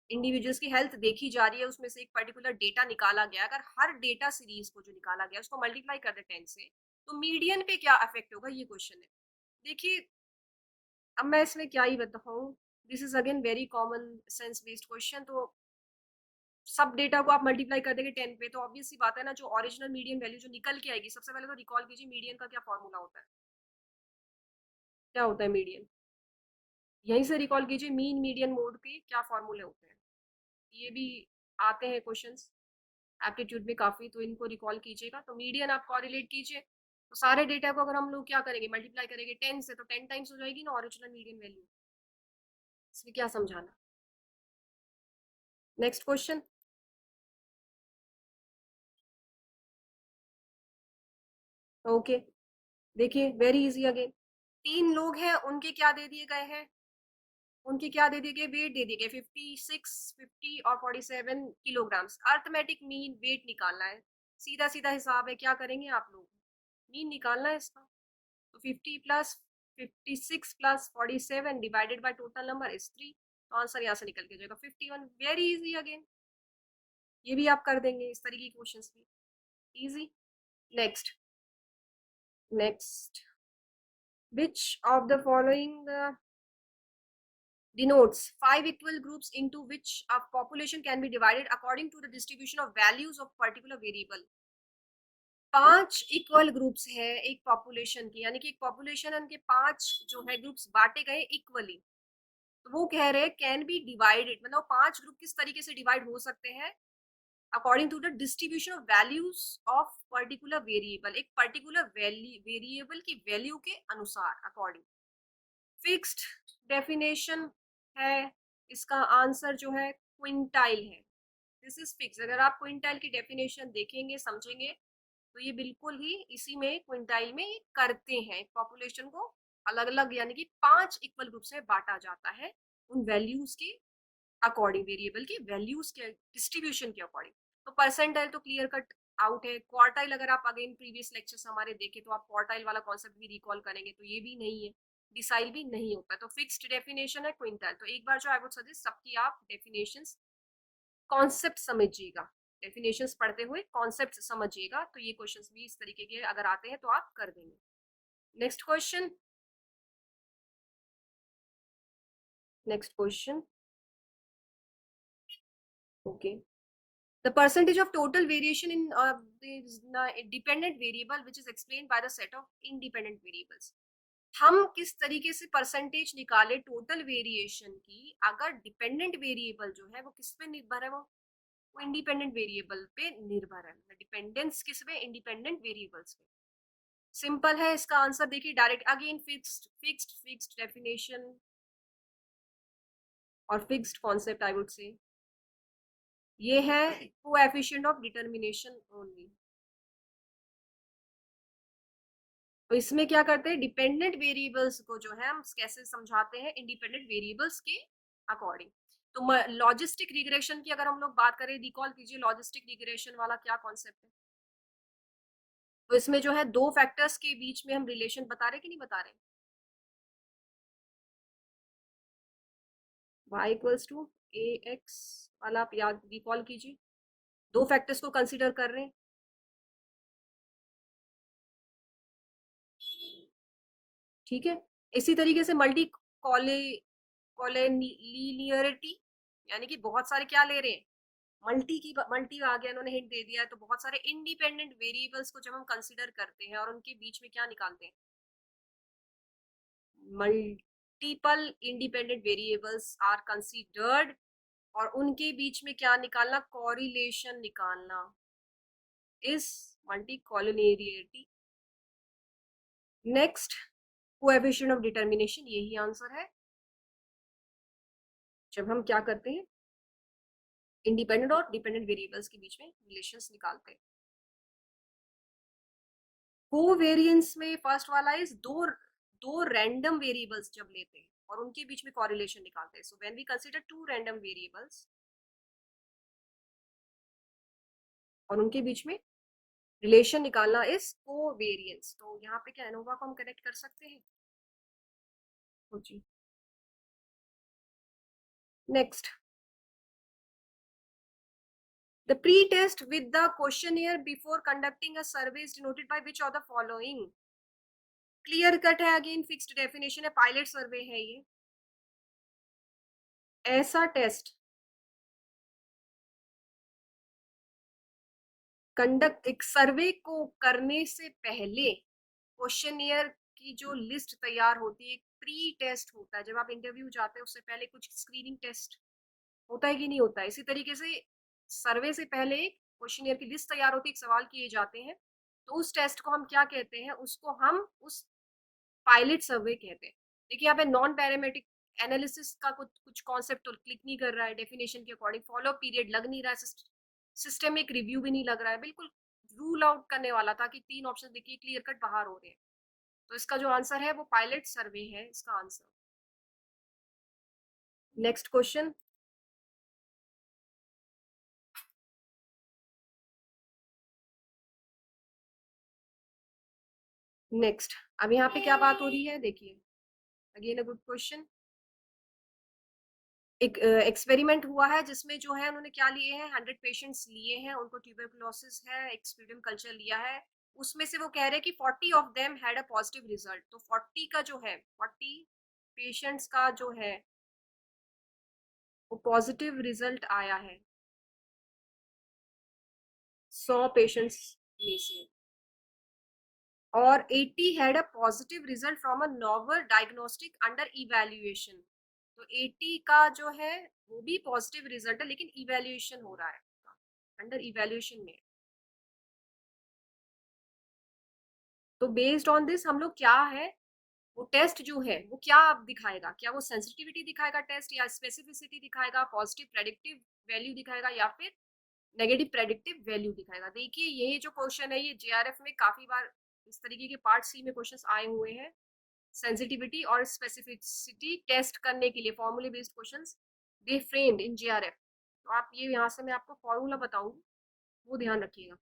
इंडिविजुअल्स की हेल्थ देखी जा रही है, उसमें से एक पर्टिकुलर डेटा निकाला गया, अगर हर डेटा सीरीज को जो निकाला गया उसको मल्टीप्लाई कर दे 10 से, तो मीडियन पे क्या इफेक्ट होगा, ये क्वेश्चन है। देखिए अब मैं इसमें क्या ही बताऊं, this is again very common sense based question. तो सब डेटा को आप मल्टीप्लाई कर देंगे 10 पे, तो ऑब्वियस सी बात है ना, जो ओरिजिनल मीडियन वैल्यू जो निकल के आएगी, सबसे पहले तो रिकॉल कीजिए मीडियन का क्या फॉर्मूला होता है, क्या होता है मीडियन, यहीं से रिकॉल कीजिए, मीन मीडियन मोड के क्या फॉर्मूले होते हैं। ये भी आते हैं क्वेश्चंस एप्टीट्यूड में काफी, तो इनको रिकॉल कीजिएगा। तो मीडियन आप कॉरिलेट कीजिए, तो सारे डेटा को अगर हम लोग क्या करेंगे, मल्टीप्लाई करेंगे 10 से, तो 10 टाइम्स हो जाएगी ना ओरिजिनल मीडियन वैल्यू। इसमें क्या समझाना। नेक्स्ट क्वेश्चन, ओके, देखिए वेरी इजी अगेन, तीन लोग हैं, उनके क्या दे दिए गए हैं, उनके क्या दे दिए गए, वेट दे दिए गए 56, 50 और 47 किलोग्राम्स। अर्थमेटिक मीन वेट निकालना है, सीधा सीधा हिसाब है, क्या करेंगे आप लोग, मीन निकालना है इसका। तो 50 plus 56 plus 47 divided by total number is 3, तो आंसर यहाँ से निकल के जाएगा 51। वेरी इजी अगेन, ये भी आप कर देंगे, इस तरीके के क्वेश्चंस भी easy. Next, next, which of the following denotes five equal groups into which a population can be divided according to the distribution of values of particular variable। पांच इक्वल ग्रुप्स है एक पॉपुलेशन की, यानी कि एक population के पांच जो है ग्रुप्स बांटे गए इक्वली। तो वो कह रहे हैं कैन बी डिवाइडेड, मतलब 5 ग्रुप किस तरीके से डिवाइड हो सकते हैं according to the distribution of values of particular variable, एक पर्टिकुलर वेरिएबल की वैल्यू के अनुसार अकॉर्डिंग। फिक्स्ड डेफिनेशन है, इसका आंसर जो है क्विंटाइल है। This is fix. अगर आप क्विंटाइल की डेफिनेशन देखेंगे समझेंगे तो ये बिल्कुल ही इसी में क्विंटाइल में करते हैं। पॉपुलेशन को अलग अलग यानी कि 5 इक्वल ग्रुप में बांटा जाता है उन वैल्यूज के अकॉर्डिंग, वेरिएबल के वैल्यूज के डिस्ट्रीब्यूशन के अकॉर्डिंग। तो परसेंटाइल तो क्लियर कट आउट है। क्वार्टाइल अगर आप अगेन प्रीवियस लेक्चर्स हमारे देखें तो आप क्वार्टाइल वाला कॉन्सेप्ट भी रिकॉल करेंगे तो ये भी नहीं है, डिसाइल भी नहीं होता। तो फिक्स्ड डेफिनेशन है क्विंटाइल। तो एक बार जो आई वुड सजेस्ट सबकी आप डेफिनेशंस कॉन्सेप्ट समझिएगा, डेफिनेशंस पढ़ते हुए कॉन्सेप्ट समझिएगा, तो ये क्वेश्चंस भी इस तरीके के अगर आते हैं तो आप कर देंगे। Next question, next question, okay. The percentage of total variation in the dependent variable which is explained by the set of independent variables। हम किस तरीके से परसेंटेज निकाले टोटल वेरिएशन की अगर डिपेंडेंट वेरिएबल जो है वो किस पे निर्भर है, वो इंडिपेंडेंट वेरिएबल पे निर्भर है। डिपेंडेंस किस पे, इंडिपेंडेंट वेरिएबल्स पे। सिंपल है इसका आंसर, देखिए direct again fixed fixed fixed definition और fixed concept I would say. ये है कोएफिशिएंट ऑफ डिटरमिनेशन ओनली। तो इसमें क्या करते हैं, डिपेंडेंट वेरिएबल्स को जो है हम कैसे समझाते हैं, इंडिपेंडेंट वेरिएबल्स के अकॉर्डिंग। तो लॉजिस्टिक रिग्रेशन की अगर हम लोग बात करें, रिकॉल कीजिए लॉजिस्टिक रिग्रेशन वाला क्या कॉन्सेप्ट है। तो इसमें जो है दो फैक्टर्स के बीच में हम रिलेशन बता रहे कि नहीं बता रहे, y equals to A X वाला आप याद रिकॉल कीजिए, दो फैक्टर्स को कंसिडर कर रहे हैं, ठीक है। इसी तरीके से मल्टी कॉलेनियरिटी यानी कि बहुत सारे क्या ले रहे हैं, मल्टी आ गया, उन्होंने हिंट दे दिया है। तो बहुत सारे इंडिपेंडेंट वेरिएबल्स को जब हम कंसिडर करते हैं और उनके बीच में क्या निकालते हैं, multiple independent variables are considered, और उनके बीच में क्या निकालना, कॉरिलेशन निकालना इस multi collinearity. Next coefficient of determination, यही आंसर है जब हम क्या करते हैं, इंडिपेंडेंट और डिपेंडेंट वेरिएबल्स के बीच में रिलेशंस निकालते हैं। कोवेरिएंस में फर्स्ट वाला इज दो दो रैंडम वेरिएबल्स जब लेते हैं और उनके बीच में कॉरिलेशन निकालते हैं। So when we consider two random variables और उनके बीच में रिलेशन निकालना इज कोवेरिएंस। तो यहाँ पे क्या एनोवा को हम कनेक्ट कर सकते हैं, जी। Next, the pre-test with the questionnaire before conducting a survey is denoted by which of the following। Clear cut है, अगेन फिक्स्ड डेफिनेशन है, पायलट सर्वे है ये। ऐसा टेस्ट कंडक्ट, एक सर्वे को करने से पहले क्वेश्चनियर की जो लिस्ट तैयार होती है, एक प्री टेस्ट होता है, जब आप इंटरव्यू जाते हैं उससे पहले कुछ स्क्रीनिंग टेस्ट होता है कि नहीं होता है। इसी तरीके से सर्वे से पहले क्वेश्चनियर की लिस्ट तैयार होती है, सवाल किए जाते हैं, तो उस टेस्ट को हम क्या कहते हैं, उसको हम उस पायलट सर्वे कहते हैं। देखिए यहाँ पे नॉन पैरामेट्रिक एनालिसिस का कुछ कॉन्सेप्ट तो क्लिक नहीं कर रहा है, डेफिनेशन के अकॉर्डिंग फॉलो पीरियड लग नहीं रहा है, सिस्टमिक रिव्यू भी नहीं लग रहा है, बिल्कुल रूल आउट करने वाला था कि 3 ऑप्शन देखिए क्लियर कट बाहर हो रहे हैं। तो इसका जो आंसर है वो पायलट सर्वे है इसका आंसर। नेक्स्ट क्वेश्चन, नेक्स्ट, अब यहाँ पे क्या बात हो रही है देखिए, अगेन अ गुड क्वेश्चन। एक एक्सपेरिमेंट हुआ है जिसमें जो है उन्होंने क्या लिए हैं, 100 पेशेंट्स लिए हैं, उनको ट्यूबरकुलोसिस है, एक्सपीडियम कल्चर लिया है। उसमें से वो कह रहे हैं कि 40 of them had a positive result. तो 40 का जो है, 40 पेशेंट्स का जो है वो पॉजिटिव रिजल्ट आया है 100 पेशेंट्स में से, और 80 had a positive result from a novel diagnostic under evaluation. तो 80 का जो है वो भी पॉजिटिव रिजल्ट है, लेकिन इवेल्युएशन हो रहा है, अंडर इवेल्युएशन में। तो बेस्ड ऑन दिस हम लोग क्या है, वो टेस्ट जो है वो क्या दिखाएगा, क्या वो सेंसिटिविटी दिखाएगा टेस्ट, या स्पेसिफिसिटी दिखाएगा, पॉजिटिव प्रेडिक्टिव वैल्यू दिखाएगा, या फिर नेगेटिव प्रेडिक्टिव वैल्यू दिखाएगा। देखिए ये जो क्वेश्चन है ये जेआरएफ में काफी बार इस तरीके के पार्ट सी में क्वेश्चंस आए हुए हैं। सेंसिटिविटी और स्पेसिफिसिटी टेस्ट करने के लिए फॉर्मूले based questions they framed in JRF. तो आप ये यहाँ से मैं आपको फॉर्मूला बताऊंगी, वो ध्यान रखिएगा।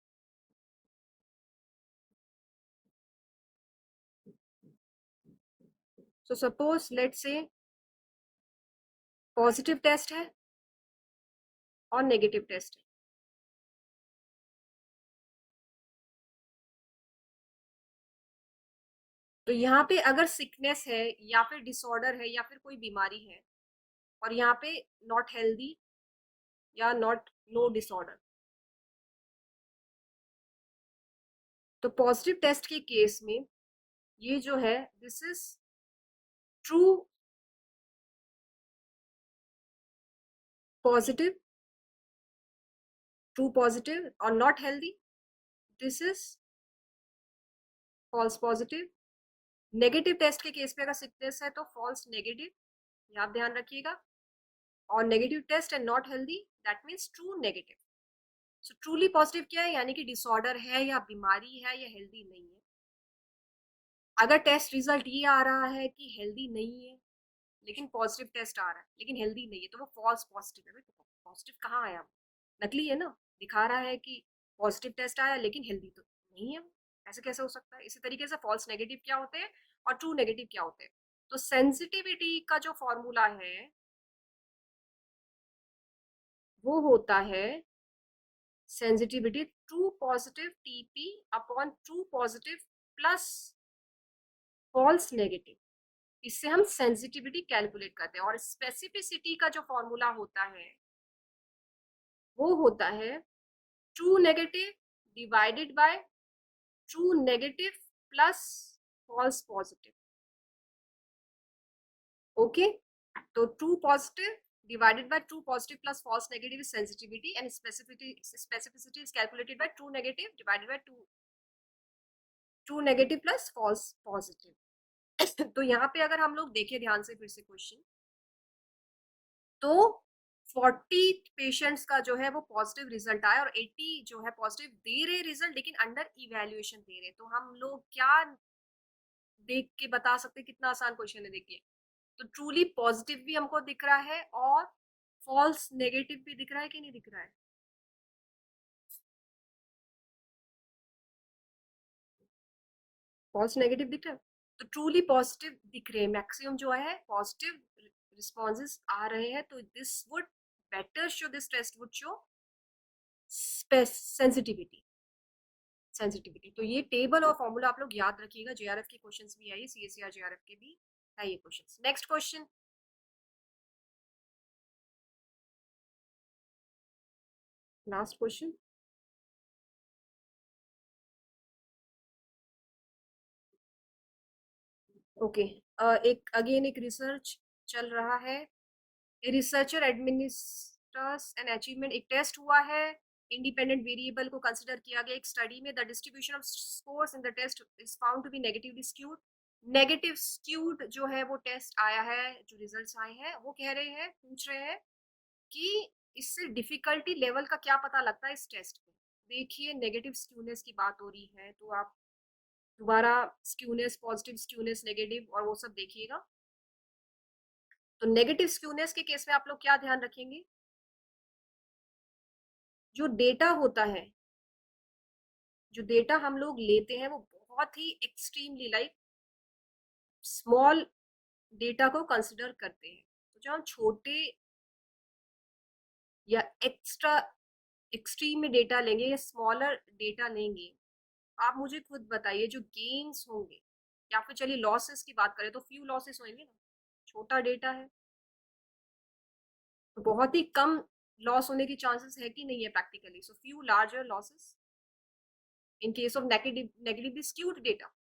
So suppose let's say positive test है और नेगेटिव टेस्ट है। तो यहाँ पे अगर सिकनेस है या फिर डिसऑर्डर है या फिर कोई बीमारी है, और यहाँ पे नॉट हेल्दी या नॉट नो डिसऑर्डर, तो पॉजिटिव टेस्ट के केस में ये जो है this is true positive, true positive, और not healthy this is false positive. Negative test के केस में अगर सिकनेस है तो फॉल्स नेगेटिव, ये आप ध्यान रखिएगा। और negative test and not healthy that means true negative. So truly positive क्या है, यानी कि डिसऑर्डर है या बीमारी है या हेल्दी नहीं है। अगर टेस्ट रिजल्ट ये आ रहा है कि हेल्दी नहीं है लेकिन पॉजिटिव टेस्ट आ रहा है लेकिन हेल्दी नहीं है, तो वो फॉल्स पॉजिटिव है। पॉजिटिव कहाँ आया, नकली है ना, दिखा रहा है कि पॉजिटिव टेस्ट आया लेकिन हेल्दी तो नहीं है। ऐसे कैसे हो सकता है। इसी तरीके से फॉल्स नेगेटिव क्या होते हैं और ट्रू नेगेटिव क्या होते हैं। तो सेंसिटिविटी का जो फॉर्मूला है वो होता है sensitivity true positive TP upon true positive plus false negative. इससे हम सेंसिटिविटी कैलकुलेट करते हैं। और स्पेसिफिसिटी का जो फॉर्मूला होता है वो होता है true negative divided by true negative plus false positive. Okay, तो true positive divided by true positive plus false negative is sensitivity, and specificity is calculated by true negative divided by true negative plus false positive। तो यहाँ पे अगर हम लोग देखें ध्यान से फिर से क्वेश्चन, तो 40 पेशेंट्स का जो है वो पॉजिटिव रिजल्ट आया और 80 जो है पॉजिटिव दे रहे रिजल्ट लेकिन अंडर इवेल्युएशन दे रहे। तो हम लोग क्या देख के बता सकते हैं, कितना आसान क्वेश्चन है देखिए। तो ट्रूली पॉजिटिव भी हमको दिख रहा है और फॉल्स नेगेटिव भी दिख रहा है कि नहीं दिख रहा है। फॉल्स नेगेटिव दिख रहा है, तो ट्रूली पॉजिटिव दिख रहे हैं। मैक्सिमम जो है पॉजिटिव रिस्पॉन्सेज आ रहे हैं। तो this would better show, this test would show sensitivity. तो ये टेबल और फॉर्मूला आप लोग याद रखिएगा। जेआरएफ के क्वेश्चंस भी है, सीएसईआर जेआरएफ के भी है ये questions. Next question, last question. Okay, एक अगेन एक रिसर्च चल रहा है। रिसर्चर एडमिनिस्ट्रेटर्स एंड अचीवमेंट, एक टेस्ट हुआ है, इंडिपेंडेंट वेरिएबल को कंसिडर किया गया एक स्टडी में। The distribution of scores in the test is found to be negatively skewed. Negative skewed जो है वो टेस्ट आया है, जो रिजल्ट्स आए हैं वो कह रहे हैं, पूछ रहे हैं कि इससे डिफिकल्टी लेवल का क्या पता लगता है इस टेस्ट में। देखिए नेगेटिव स्क्यूनेस की बात हो रही है, तो आप दोबारा स्क्यूनेस, पॉजिटिव स्क्यूनेस, नेगेटिव और वो सब देखिएगा। तो नेगेटिव स्क्यूनेस के केस में आप लोग क्या ध्यान रखेंगे, जो डेटा होता है, जो डेटा हम लोग लेते हैं वो बहुत ही एक्सट्रीमली लाइक स्मॉल डेटा को कंसिडर करते हैं। तो जो हम छोटे या एक्स्ट्रा एक्सट्रीम में डेटा लेंगे या स्मॉलर डेटा लेंगे, आप मुझे खुद बताइए जो गेन्स होंगे, या फिर चलिए लॉसेस की बात करें तो फ्यू लॉसेस होंगे ना, छोटा डेटा है तो बहुत ही कम लॉस होने की चांसेस है कि नहीं है practically. So few larger losses in case of negatively skewed data.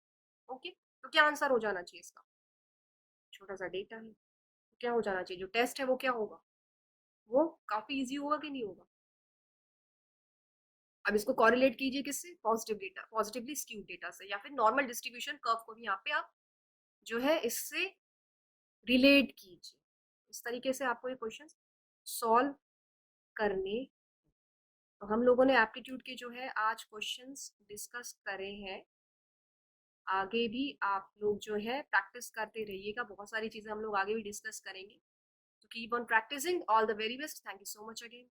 Okay, तो क्या आंसर हो जाना चाहिए इसका, छोटा सा डेटा है। क्या हो जाना चाहिए, जो टेस्ट है वो क्या होगा, वो काफी इजी होगा कि नहीं होगा। अब इसको कॉरिलेट कीजिए किससे, positive data, positively skewed data से, या फिर नॉर्मल डिस्ट्रीब्यूशन कर्व को भी यहाँ पे आप जो है इससे रिलेट कीजिए। इस तरीके से आपको ये क्वेश्चन सॉल्व करने। तो हम लोगों ने एप्टीट्यूड के जो है आज क्वेश्चंस डिस्कस करे हैं। आगे भी आप लोग जो है प्रैक्टिस करते रहिएगा, बहुत सारी चीजें हम लोग आगे भी डिस्कस करेंगे। तो keep on practising, all the very best, thank you so much again.